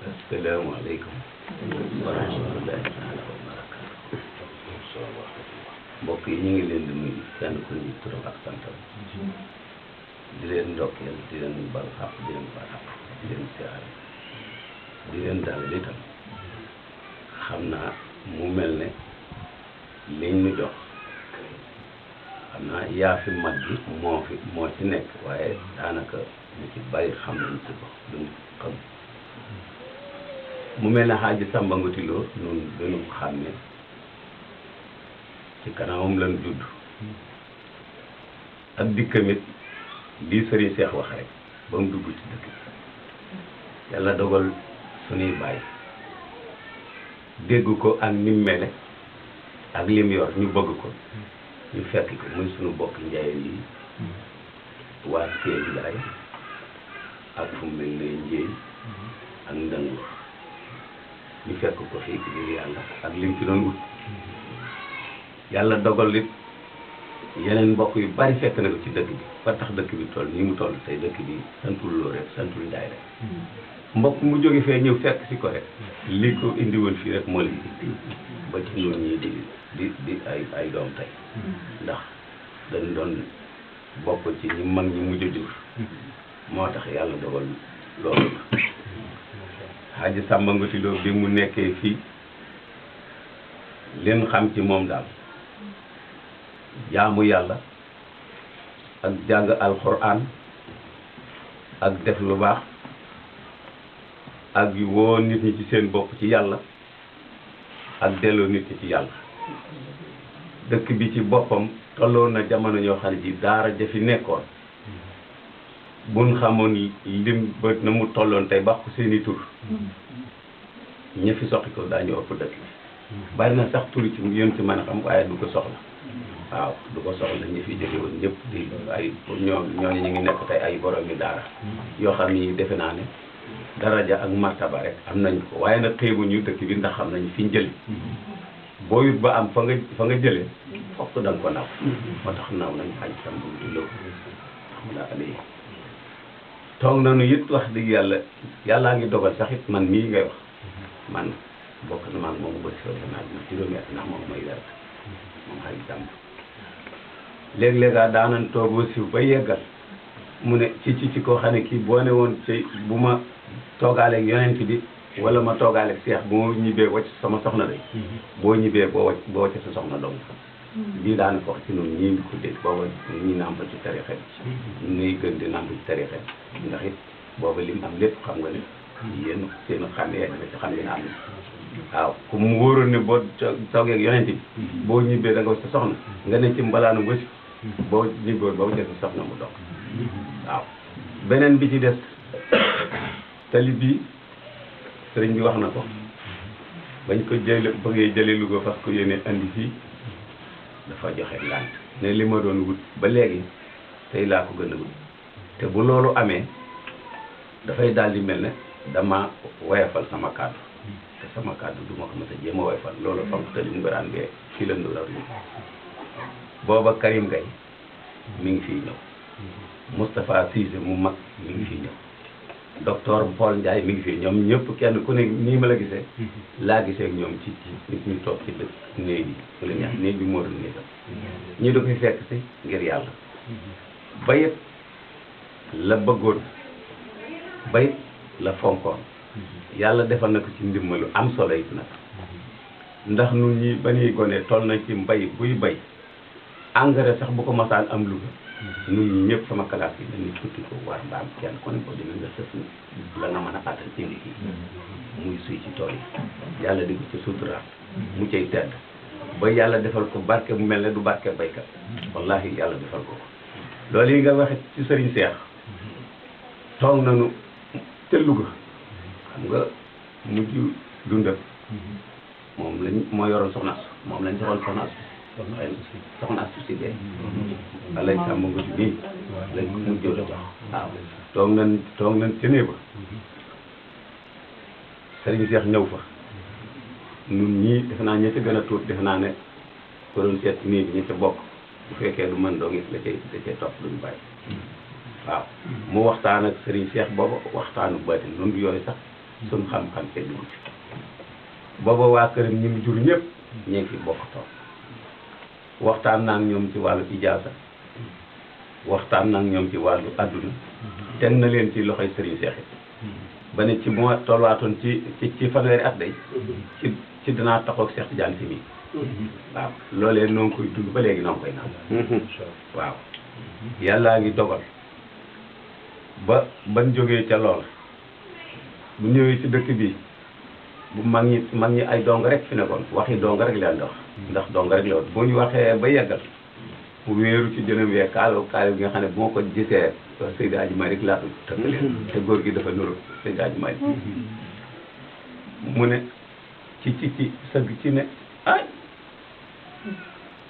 asalaamaaleykum wa rahmatullahi taala wa barakaatu. mbokk yi ñu ngi leen di nuyu kenn ku ñu turam ak santam di leen ndokkeel di leen bal xaq di leen bal xaq di leen siyaare di leen dalal itam xam naa mu mel ne liñ ñu jox xam naa yaa fi mag bi moo ci nekk waaye daanaka ñu ci bari xam nañ ci ko duñ xam mu mel ne Xaaji Samba Nguti Lo ñun dañu xam ne ci kanamam lan judd ak dikkamit lii Sëriñ Seex wax rek ba mu dugg ci dëkk bi yàlla dogal suñuy bàyyi dégg ko ak ni mu mele ak lim yor ñu bëgg ko ñu fekk ko muy suñu bokk njaayeen yi waa Kéem Njaay ak fu mu mel ne Njéey ak Ndangu ñu fekk ko fii ngir yàlla ak lim ci doon wut yàlla dogal it yeneen mbokk yu bari fekk na ko ci dëkk bi ba tax dëkk bi toll nii mu toll tey dëkk bi santul Lo rek santul Njaay rek mbokk mu jóge fee ñëw fekk si ko rek li ko indi woon fii rek moo leen indi ba ci ñun ñii di ay doom tey ndax dañ doon bokk ci ñi mag ñi mujj a jur moo tax yàlla dogal loolu Hadji Samba Ngouti Lo bi mu nekkee fii leen xam ci moom daal jaamu yàlla ak jàng alxuraan ak def lu baax ak woo nit ñi ci seen bopp ci yàlla ak delloo nit ñi ci yàlla dëkk bi ci boppam tolloon na jamono yoo xam ne ji daara jafi nekkoon buñ xamoon lim ba na mu tolloon tey baax ko seeni tur ña fi soqi ko daañu ëpp dëkk bi bari na sax turi ci yéen ci mën a xam waaye du ko soxla waaw du ko soxla ñi fi jóge woon ñëpp di ay ñooñu ñu ngi nekk tey ay borom yi daara yoo xam ni defe naa ne daraja ak martaba rek am nañ ko waaye nag xeebuñu dëkk bi ndax xam nañ fi ñu jële boo yut ba am fa nga jëlee fokk da nga ko naw moo tax naw nañ Hadji Samba Ngouti Lo alhamdulilah alayhi toog nañu it wax dëgg yàllaa ngi dogal sax it man mii ngay wax man bokk na maag moom bëri soo naa dina juróomi at ndax moom mooy dara moom Hadji Samba léeg-léegaa daanan toog aussi ba yeggal mu ne ci koo xam ne kii boo ne woon ci bu ma toogaaleeg yonent bi wala ma toogaaleeg seex bu ma ñibbee wacc sama soxna day boo ñibbee boo wacc sa soxna dong lii daana ko wax ci noonu ñii di ko dégg booba ñi nàmpa ci tarixa bi ñuy gën di nàmpa ci tarixa bi ndax it booba lim am lépp xam nga ne yéen seen xam yegg na ci xam ngeen am na waaw ku mu wóoroon ne boo toogeeg yonent bi boo ñibbee da nga wacc sa soxna nga ne ci mbalaanu wasi boo ñibbee ba wacc sa soxna mu dong waaw beneen bi ci des tali bii sëriñ bi wax na ko bañ ko bëggee jële Louga parce que yéene andi fii dafa joxe ngànt ne li ma doon wut ba léegi tey laa ko gën a wut te bu loolu amee dafay daal di mel ne dama woyafal sama kàddu te sama kàddu du ma ko mës a jéem a woyafal loolu fonk tali mu garaan bee fii la ndurar li booba Karim Gaye mi ngi fii ñëw Moustapha Cissé mu mag mi ngi fii ñëw docteur Paul Ndiaye mi ngi fii ñoom ñëpp kenn ku ne nii ma la gisee laa gisee ak ñoom ci nit ñu toog ci dëkk néeg yi wala ñaar néeg bi moo doon néegam ñu da koy fekk si ngir yàlla bayit la bëggoon bayit la fonkoon yàlla defal na ko ci ndimbalu am solo it nag ndax nun ñi ba ñuy gone toll na ci mbay buy bay engrais sax bu ko masaan am Louga ñun ñi ñëpp sama classe yi dañuy tuuti ko war mbaam kenn ku ne ko dina nga sëf la nga mën a attan indi kii muy suy ci tool yi yàlla di ko ci suturaal mu cay tedd ba yàlla defal ko barke mu mel ne du barke baykat wallahi yàlla defal ko loolu yi nga waxe ci sëriñ Seex toog nañu te Louga xam nga mujj dundam moom lañ moo yoroon soxnaas moom lañ joxoon soxnaas soxna Astou Sy bee Hadji Samba Ngouti bii lañ ko mujjee la waaw toog nañ ca néeg ba Serigne Cheikh ñëw fa ñun ñii defe naa ñi ca gën a tuut defe naa ne ko doon seet nii bi ñu ca bokk bu fekkee du mën doo gis la cay topp duñu bàyyi waaw mu waxtaan ak Serigne Cheikh booba waxtaanu baatin nun yooyu sax suñ xam-xam te dugg ci booba waa këram ñi mu jur ñëpp ñu ngi fi bokk toog waxtaan naa ak ñoom ci wàllu ijaasa waxtaan naa ak ñoom ci wàllu adduna teg na leen ci loxoy Serigne Cheikh ba ne ci bu ma tolluwaatoon ci fanweeri at day ci dinaa taxaw ak Cheikh Tidiane Sy mii waaw loolee noo ngi koy dund ba léegi noo ngi koy naan waaw yàllaa ngi dogal ba ban jógee ca loola bu ñëwee ci dëkk bi bu mag ñi ay dong rek fi nekkoon waxi dong rek leen di wax ndax dong rek la woon boo ñu waxee ba yeggal mu wéeru ci jënam wee kaalo bi nga xam ne bu ma ko gisee Seydi Hadji Malick laa tëkk leen te góor gi dafa nuru Seydi Hadji Malick mu ne ci sëgg ci ne ay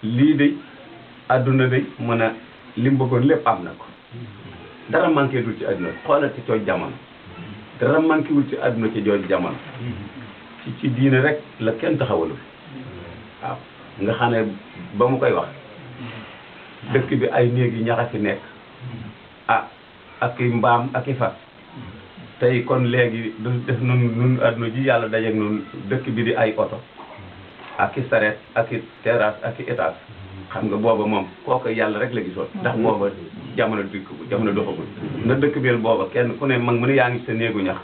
lii de adduna de mën a li mu bëggoon lépp am na ko dara manqué dul ci adduna xoolal ci cooj jamono dara manqué wul ci adduna ci jooj jamono ci diine rek la kenn taxawalul waaw nga xam ne ba mu koy wax dëkk bi ay néeg yi ñax a fi nekk ak i mbaam ak i fas tey kon léegi du def nun adduna ji yàlla dajeeg nun dëkk bi di ay oto ak i saret ak i terrasse ak i étage xam nga booba moom kooku yàlla rek la gisoon ndax booba jamono doxagul na dëkk bi booba kenn ku ne mag mu ne yaa ngi sa néegu ñax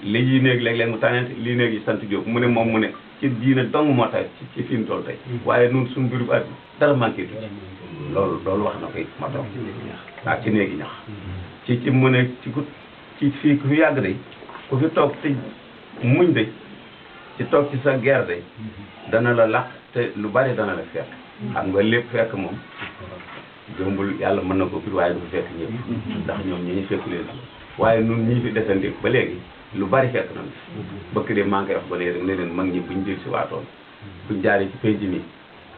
li yi néeg léeg-léeg mu tànnante lii néeg yi sant Jóob mu ne moom mu ne ci diine dong moo tax ci fi mu toll tey waaye nun suñu birub at dara manqué tu loolu wax na ko it ma toog ci néegi ñax ci mu ne ci fii ku fi yàgg day ku fi toog te muñ day ci toog ci sa guerre day dana la laq te lu bari dana la fekk xam nga lépp fekk moom jombul yàlla mën na ko fi waaye du fa fekk ñëpp ndax ñoom ñi ñu fekk leen waaye nun ñii fi desandi ba léegi lu bari fekk nañ bëkk de maa ngi koy wax ba léegi ne leen mag ñi buñ jël si waatoon buñ jaaree ci penc mi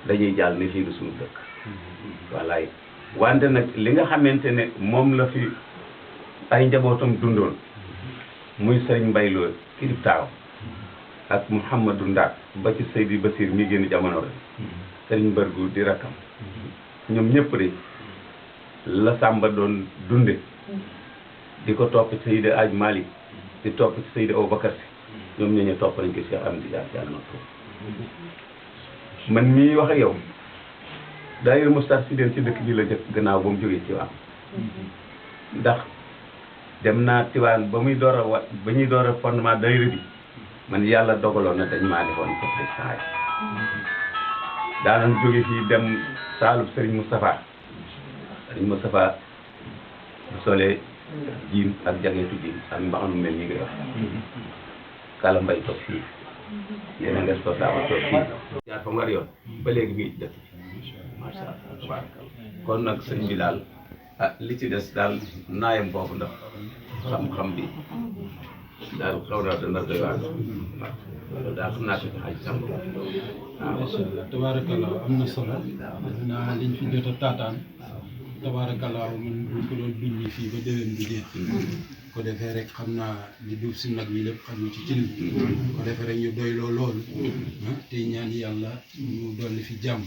dañuy jàll ne fii du suñu dëkk wallaay wante nag li nga xamante ne moom la fi ay njabootam dundoon muy Sëriñ Mbay Lo kilif taaw ak Mouhamadou Ndak ba ci Seydi Basir mi génn jamono rek Sëriñ Mbargu di rakkam ñoom ñëpp de la Samba doon dunde di ko topp ci Seydi Aj Malik di topp ci Seydi Aboubacar Si ñoom ñooñu topp nañ ko Cheikh Amdi Dia ci Almaktoum man mii wax ak yow daayira Moustarchidine ci dëkk bi la jëkk gannaaw ba mu jógee ci waam ndax dem naa Tiwaan ba ñuy door a fondement daayira bi man yàlla dogaloon na dañ maa defoon ko président yi daanañ jóge fii dem saalub Serigne Moustapha bu solee jiin ak jageetu jiin ak mbaxanu mel ni nga wax kala mbay toog fii yéen a nges ko saaba toog fii jaar fa war yoon ba léegi mi dëkk macha allah tabarakallah kon nag sëñ bi daal li ci des daal naayam foofu ndax xam-xam bi daal xaw naa dana doy waar waaw daal xam naa ko ci xaj sàmm waaw. macha allah tabarakallah am na solo naa liñ fi jot a taataan tabarakallah man buñ ko doon duññi fii ba déwén bi jeex ko defee rek xam naa li duuf si nag bi lépp xam ñu ci cin bi ko defee rek ñu doy loolu te ñaan yàlla mu dolli fi jàmm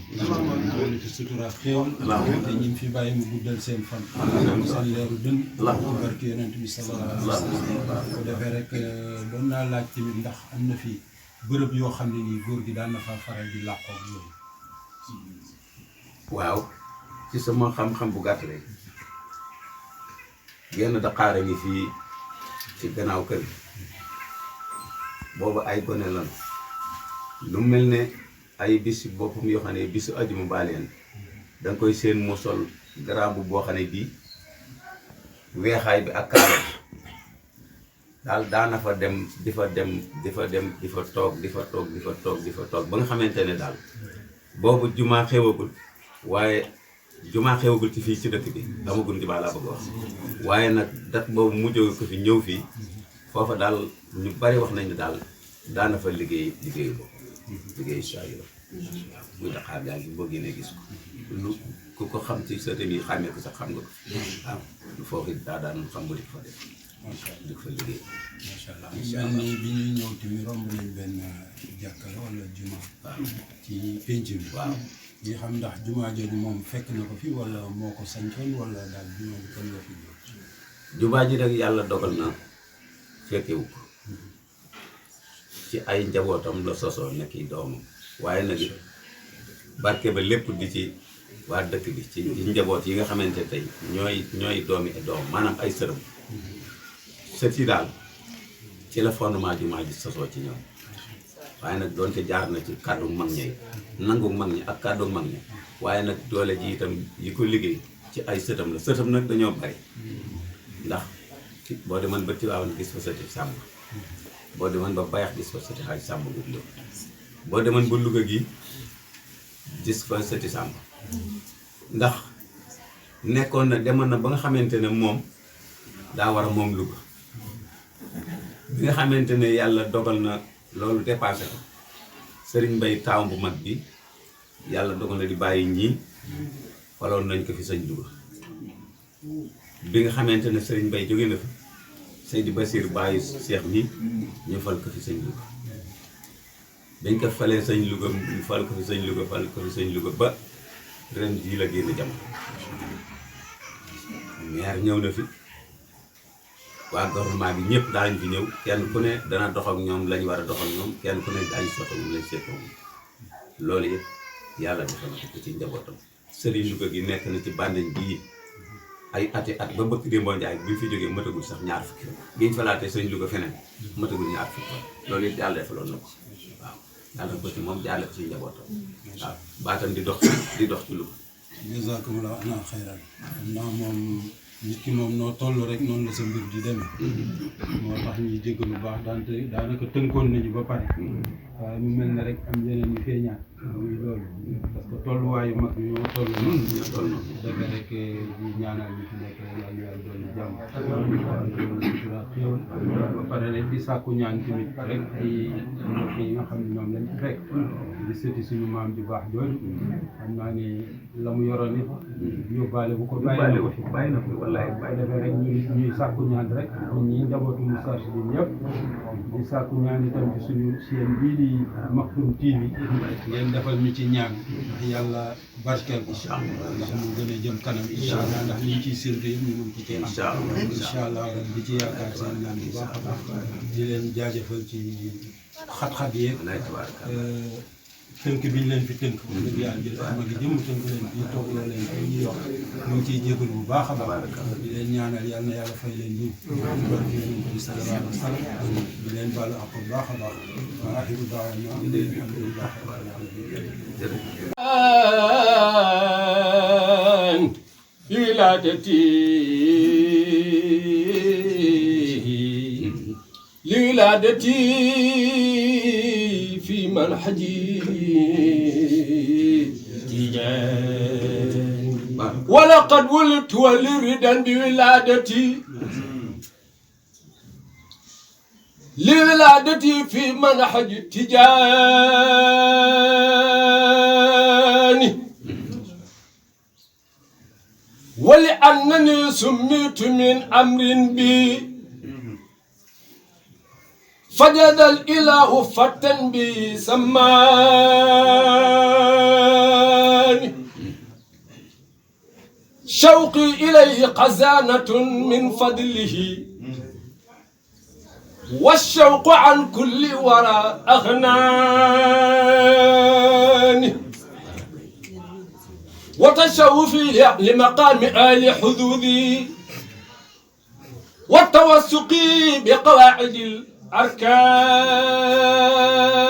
dolli fi sutura xéewal te ñi fi bàyyi mu guddal seen fan seen leeru dën ci barke yonent bi sallallahu alayhi wa sallam ko defee rek doon naa laaj tamit ndax am na fi bërëb yoo xam ne nii góor gi daan na fa faral di làqoo ak yooyu. waaw ci sama xam-xam bu gàtt rek genn daqaare ngi fii ci gannaaw kër gi boobu ay gone lan lu mel ne ay bis boppam yoo xam ne bisu ajuma baaleen da nga koy seen mu sol garab boo xam ne bii weexaay bi ak kaala daal daana fa dem di fa toog ba nga xamante ne daal boobu jumaa xewagul waaye jumaa xewagul ci fii ci dëkk bi amagul jumaa laa bëgg a wax waaye nag dat boobu mu jóge ko fi ñëw fii foofa daal ñu bari wax nañ ne daal daana fa liggéeyu saa yi la muy Dakar gaa ngi boo génnee gis ko lu ku ko xam ci sa yi xàmmee ko sax xam nga ko waaw foofu daan xam nga di ko fa def di ko fa liggéey macha allah mel ni bi ñuy ñëw tamit romb nañ benn jàkka wala juma ci penc bi waaw ñi xam ndax jumaa jooju moom fekk na ko fi wala moo ko sañcoon wala daal jumaa ji kon la fi jóg. jumaa ji nag yàlla dogal na fekkewu ko ci ay njabootam la sosoo nekk yi doomam waaye nag barke ba lépp di ci waa dëkk bi ci njaboot yi nga xamante tey ñooy doomi doom maanaam ay sërëm sët yi daal ci la fondement jumaa ji sosoo ci ñoom waaye nag doonte jaar na ci kàddu mag ñay nangu mag ñi ak kàddu mag ñi waaye nag doole ji itam yi ko liggéey ci ay sëtam la sëtam nag dañoo bari ndax boo demoon ba Tiwaawan gis fa sëti Sàmb boo demoon ba Bayax gis fa sëti Xaaj Sàmb Gudlo boo demoon ba Louga gi gis fa sëti Sàmb ndax nekkoon na demoon na ba nga xamante ne moom daa war a moom Louga bi nga xamante ne yàlla dogal na loolu dépassé ko Sëriñ Mbay taaw bu mag bi yàlla dogal na di bàyyi ñii faloon nañ ko fi sëñ Louga bi nga xamante ne Sëriñ Mbay jóge na fi Seydi Basir bàyyi Seex ñi ñu fal ko fi sëñ Louga dañ ko falee sëñ Louga ñu fal ko fi sëñ Louga ba ren jii la génn jamono maire ñëw na fi waa gouvernement bi ñëpp daañu fi ñëw kenn ku ne dana dox ak ñoom lañu war a dox ak ñoom kenn ku ne daañu soxla mu lañ seetoo loolu yëpp yàlla defal na ko ci njabootam. Serigne Louga gi nekk na ci bandañ bii ay ati at ba bëgg Demba Ndiaye bi fi jógee matagul sax ñaar fukki biñ fa laatee Serigne Louga feneen matagul ñaar fukki loolu it yàlla defaloon na ko waaw yàlla ko ci moom jaarale ci njabootam waaw baatam di dox ci Louga. jazakumullahu ana xayran naa moom nit ki moom noo toll rek noonu la sa mbir di demee moo tax ñuy jégg lu baax daanaka tënkoon nañu ba pare waaye mu mel ne rek am yeneen yu feeñaat muy loolu parce que tolluwaayu mag bi ñoo toll noonu dëgg rek di ñaanal ñu fi nekk yàlla doon jàmm sutura xéewal ba pare rek di sàkku ñaan tamit rek ay mbokk yi nga xam ne ñoom lañ ci fekk di sëti suñu maam ju baax jooju xam naa ni la mu yoroon it yóbbaale bu ko bàyyi na ko wallaay bu ko defee rek ñuy sàkku ñaan rek ñi njabootu Moustarchidine yëpp di sàkku ñaan itam ci suñu chaîne bii di Maktoum TV ngeen defal ñu ci ñaan ndax yàlla barkeel ko ndax mu gën a jëm kanam incha allah ndax liñ ciy séntu yëpp ñu mun ci cee am incha allah rek di ci yaakaar seen ñaan bu baax a baax di leen jaajëfal ci xat-xat yeeg tënk bi ñu leen fi tënk dëgg yàlla jël ama gi jëmm tënk leen fii toog loo leen ko ñuy wax ñu ngi ciy jégalu bu baax a baax di leen ñaanal yàlla na yàlla fay leen yiw barke yonent bi sallallahu alayhi wa sallam di leen baalu ak bu baax a baax wa axiru daawana alhamdulillahi rabbil alamin لولادتي في منحجي تيجان ولقد ولدت ولردا بولادتي لولادتي في منحج تيجان ولأنني سميت من أمر بي فجد الإله فتى بي سماني شوقي إليه خزانة من فضله والشوق عن كل وراء أغناني وتشوفي لمقام آل حدودي والتوسقي بقواعد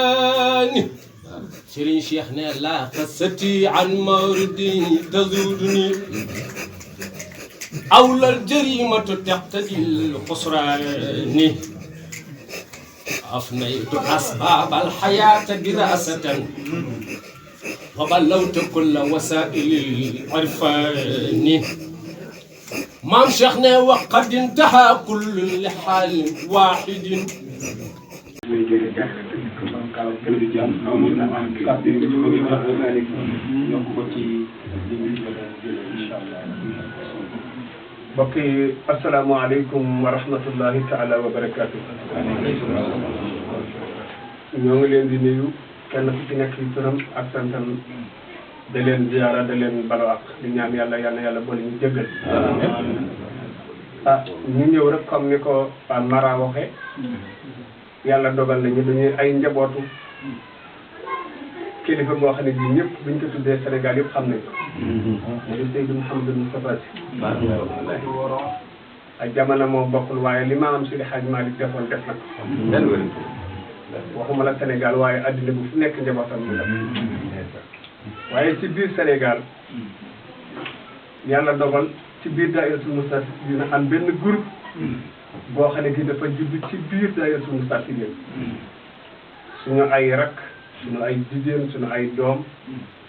الأركان سيرين شيخنا لا قصتي عن موردي تزودني أولى الجريمة تقتضي الخسران أفنيت أسباب الحياة دراسة وبلوت كل وسائل العرفان مام شيخنا وقد انتهى كل لحال واحد mbokki asalaamaaleykum wa rahmatullahi taala wa barakaatu. ñoo ngi leen di nuyu kenn ku ci nekk ci turam ak santam da leen ziyaara da leen balu ak di ñaan yàlla yàlla boole ñu jéggal. ñu ñëw rek comme ni ko Mara waxe yàlla dogal nañu dañuy ay njabootu kilifa boo xam ne bii ñëpp buñ ko tuddee Sénégal yëpp xam nañ ko. mooy Seydou Mouhamadou Moustapha Sy. ak jamono moo bokkul waaye li maam Seydi Hadji Malick defoon def na ko. waxuma la Sénégal waaye addina bu fu nekk njabootam ñu def. waaye ci biir Sénégal yàlla dogal ci biir daayiratul Moustarchidine dina am benn groupe boo xam ne gi dafa judd ci biir daayiratul Moustarchidine suñu ay rak suñu ay jigéen suñu ay doom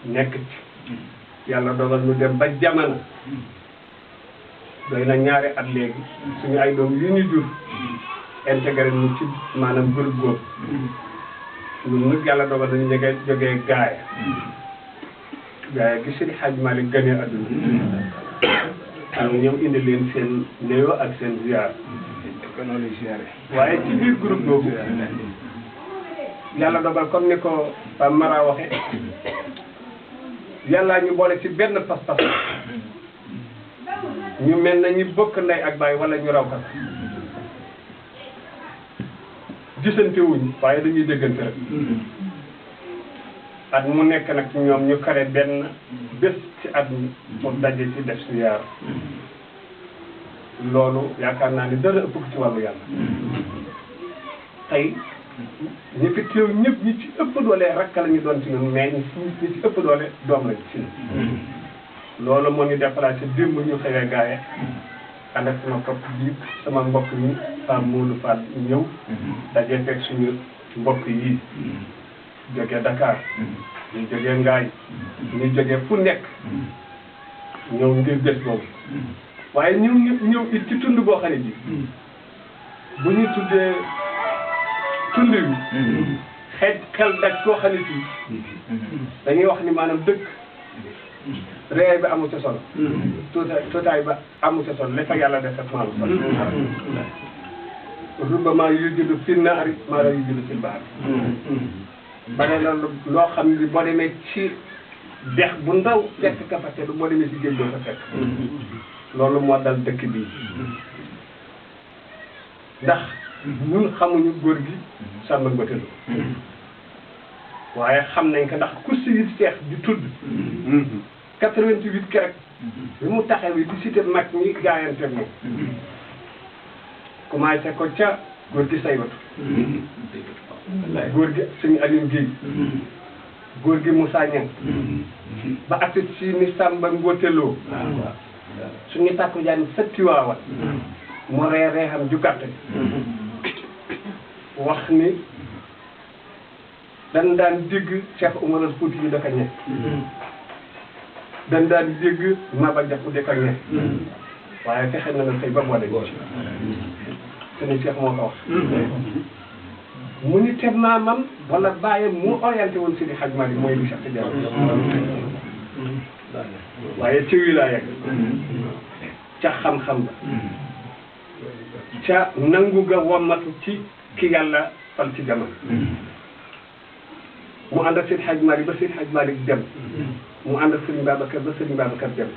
nekk ci yàlla dogal ñu dem ba jamono doy na ñaari at léegi suñu ay doom yi ñu jur intégré ñu ci maanaam groupe boobu ñun nag yàlla dogal nañu ñege jógee gaaya gi Seydi Hadji Malick gane àdduna am ñoom indi leen seen néew ak seen ziar waaye ci biir groupe boobu yàlla dogal comme ni ko Mara waxe yàllaa ñu boole ci benn pas-pas ñu mel na ñu bokk ndey ak baay wala ñu raw ka gisante wuñ waaye dañuy déggante rek at mu nekk nag ñoom ñu kare benn bés ci at mi pour daje ci def ziyaar loolu yaakaar naa ni dara ëpp ko ci wàllu yàlla tey ñi fi teew ñëpp ñi ci ëpp doole rakk la ñu doon ci ñun mais ñi ci ëpp doole doom lañ ci ñun loolu moo ñu déplacé démb ñu xëyee gaaye ànd ak sama topp bi sama mbokk yi Fane Moulou Fall ñëw dajee fekk suñu mbokk yi jógee Dakar ñu jógee Ngaay ñu jógee fu nekk ñëw ngir bés boobu waaye ñëw it ci tund boo xam ne ji bu ñu tuddee tund wi xel daj koo xam ne ci dañuy wax ni maanaam dëkk réer bi amu ca solo tuutaay ba amu ca solo lépp ak yàlla def ak maalu solo rubbama yujudu fi naari maa la yujudu fil bahri bare na loo xam ne boo demee ci dex bu ndaw fekk ka fa te boo demee ci géej doo fa fekk loolu moo dal dëkk bii ndax ñun xamuñu góor gi Samba Ngotelo waaye xam nañ ko ndax ku si seex di tudd 88 kerek bi mu taxawee di cité mag ñi gaayante moom commencé ko ca góor gi Saybatu góor gi suñu Aliou Guèye góor gi Moussa Niang ba agsi ci ni Samba Ngotelo suñu tàkku jaan sa Tiwaawan mu reeree xam ju gàtt wax ni dañ daan dégg Cheikh Oumar Fouti yi daka ñe dañ daan dégg Maba Jaxu daka ñe waaye fexe na la tey ba boole suñu Cheikh moo ko wax mu ni te maamam wala bàyyam mu orienté woon Seydi Hadji Malick mooy li Cheikh Tidiane waaye ci wilaaya ca xam-xam ba ca nangu ga wommatu ci ki yàlla fal ci jamono mu ànd ak Seydi Hadji Malick ba Seydi Hadji Malick dem mu ànd ak Serigne Babacar ba Serigne Babacar dem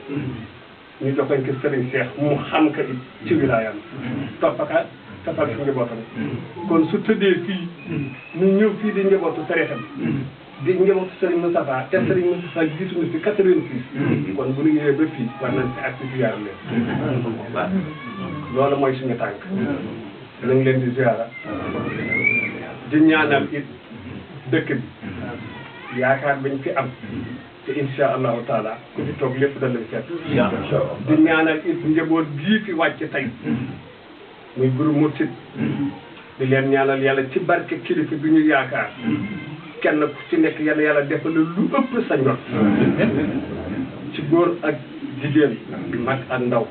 ñu joxoñ ko Serigne Cheikh mu xam ka it ci wilaayam toppaka toppal fi njabootam kon su tëddee fii ñu ñëw fii di njabootu tarixa bi di njabootu Serigne Moustapha te Serigne Moustapha gisuñu fi 86 kon bu ñu ñëwee ba fii war nañ si ak si ziyaar leen loolu mooy suñu tànk nañ leen di ziyaara di ñaanal it dëkk bi yaakaar bañ fi am te insha allahu taala ku fi toog lépp da lay fekk di ñaanal it njaboot bii fi wàcc tey muy groupe Mourchid di leen ñaanal yàlla ci barke kilifa bi ñu yaakaar kenn ku ci nekk yàlla defal lu ëpp sa njot ci góor ak jigéen mag ak ndaw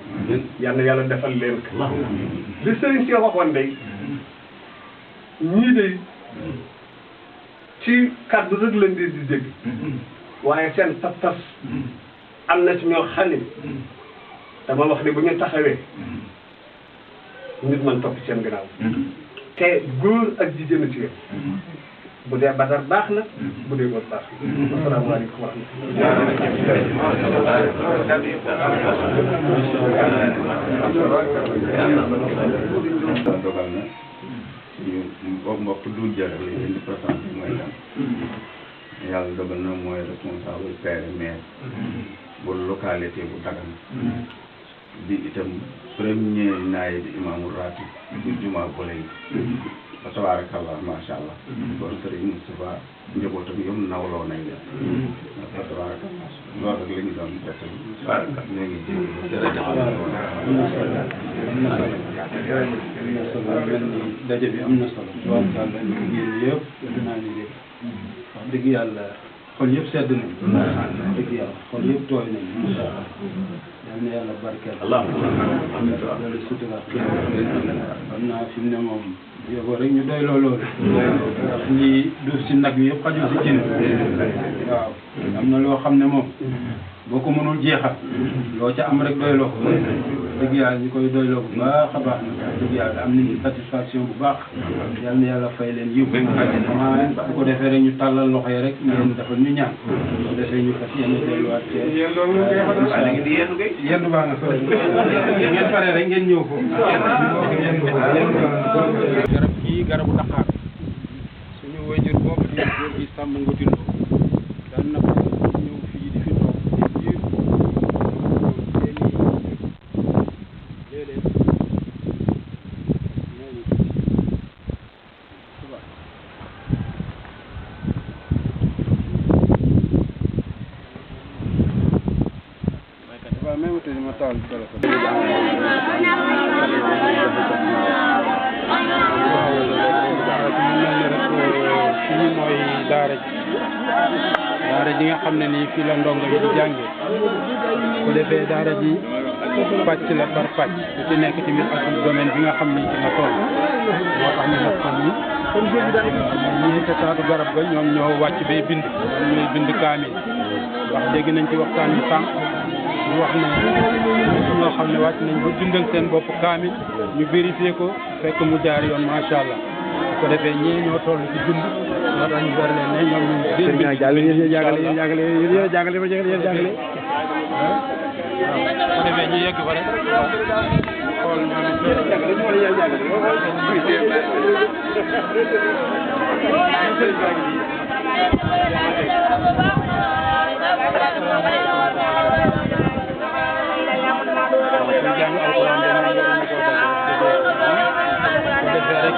yàlla defal leen ko li sëriñ si waxoon day ñii day ci kàddu rek lañ di dégg waaye seen pas-pas am na ci ñoo xam ne dama wax ne bu ñu taxawee nit man topp seen gannaaw te góor ak jigéen ci yéen bu dee badar baax na bu dee góor baax na asalaamaaleykum wa rahmatulah. dogal na ñu mbokk dul jërë lañ leen di présenté mooy kan yàlla dogal na mooy responsable père maire bu localité bu Dagana di itam premier naaye di imaamu ratib bu jumaa boole yi fa tabarakallah macha allah kon Serigne Moustapha njabootam yëpp nawloo nañ leen fa tabarakallah loolu rek la ñu doon def ñoo ngi daje bi am na solo tubaarkàlla yéen yëpp defe naa ni de wax dëgg yàlla xol yëpp sedd nañ wax dëgg yàlla xol yëpp tooy nañ incha allah yal na yàlla barkeel loolu sutura xam naa fi mu ne moom yóbboo rek ñu doy loolu ndax ñi duuf si nag wi yëpp xajul si cin waaw am na loo xam ne moom boo ko mënul jeexal loo ca am rek doyloo ko dëgg yàlla ñu koy doyloo bu baax a baax nag dëgg yàlla am nañu satisfaction bu baax yal na yàlla fay leen yiw bu ko defee rek ñu tàllal loxo yi rek ngeen defal ñu ñaan bu ko defee ñu fas yéene delluwaat yendu baa nga sori ngeen pare rek ngeen ñëw foofu garab gii garabu Dakar suñu wajur boobu di góor gi sàmm Ngouti Lo daan na ko ñëw fii di fi toog di biir seeni léeg-léeg waaw même tey ma taal fii mooy daara ji nga xam ne nii fii la ndongo yi di jàngee bu defee daara ji pàcc la par pàcc su ci nekk tamit ak domaine bi nga xam ne ci la toll moo tax ñu def ko nii ñii ca taatu garab ga ñoom ñoo wàcc bay bind ñooy bind kaamil wax dégg nañ ci waxtaan bi sànq ñu wax ne ñoo xam ne wàcc nañ ba bindal seen bopp kaamil ñu vérifié ko fekk mu jaar yoon macha allah su ko defee ñii ñoo toll ci bind moo tax ñu war leen ne ñoom ñu seen bind jàngale ba jàngale waaw su ko defee ñu yegg fa rek xool jàng alxuraan defee rek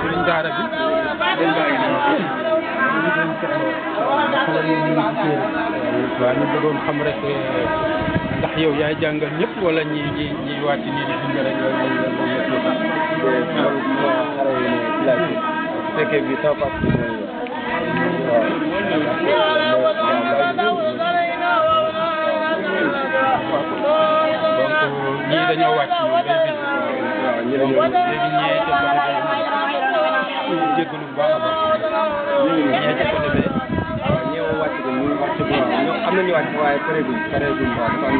sëriñ daara bi waaw ñu bëggoon xam rek ndax yow yaay jàngal ñëpp wala ñi wàcc nii di bind rek loolu lañ la moom la fekkee bi sama papa bi mooy donc ñii dañoo wàcc ñoom day bind léegi ñee ca côté bee jéggalu bu baax a baax ñee ca côté bee waaw ñëw wàcc ko ñu wàcc ko waaw ñoom am nañu wàcc waaye pareeguñ waaw dafa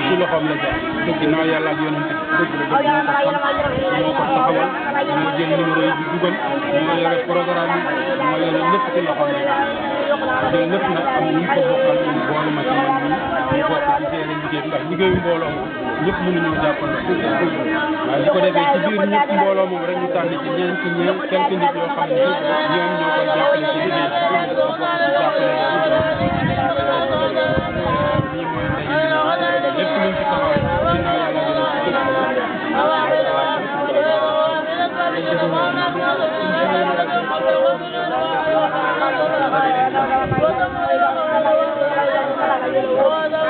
am ñoo xam ne jàpp ci loxoom la jaar ginnaaw yàlla ak yonent bi dëgg la moo ko taxawal moo jël numéro yi di dugal moo yore programme yi moo yore lépp ci loxoom la jël lépp nag am ñu ko bokkal ñu boole ma ci man ñu bokk ci seen liggéey ndax liggéeyu mbooloo moom ñëpp mënuñoo jàppale waaye bu ko defee ci biir ñëpp mbooloo moom rek ñu tànn ci quelques nit yoo xam ne ñoom ñoo koy jàppale ci liggéey bi bokk ci jàppale lii mooy lépp luñ ci taxawal ginnaaw yàlla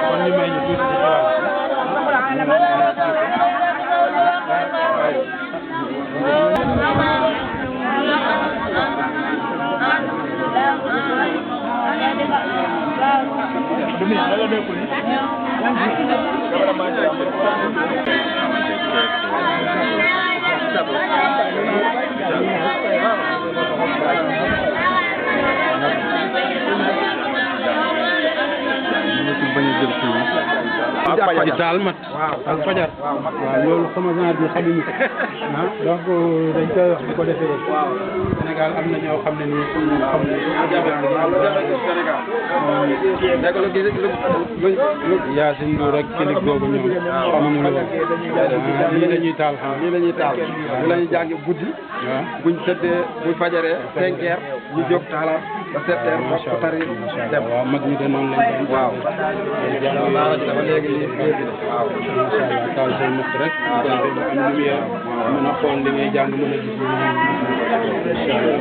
kon ñu may ñu tuuti ci ci taal mat ak fajar waaw loolu commencement bi xamuñu ko ah donc dañ koy wax bu ko defee Sénégal am na ñoo xam ne nii xam ne Yacine Ndour rek clinique boobu ñoom xamuñu loolu lii la ñuy taal xam lii la ñuy taal li la ñuy jàngi guddi buñ tëddee buñ fajaree 5 heures ñu jóg taalaat ba 7 heures ba ko tari dem waaw mag ñi de noonu lañ koy waaw daara ji dafa léegi lii waaw incha allah taal say mat rek am lumière mën a xool li ngay jàng mën a gis incha allah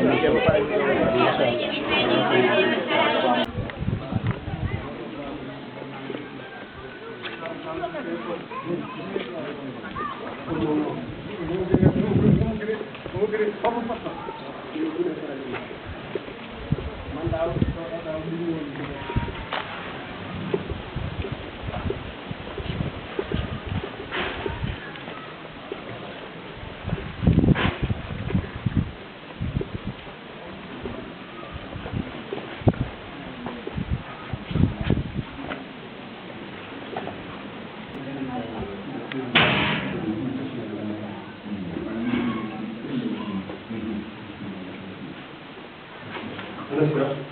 Gracias.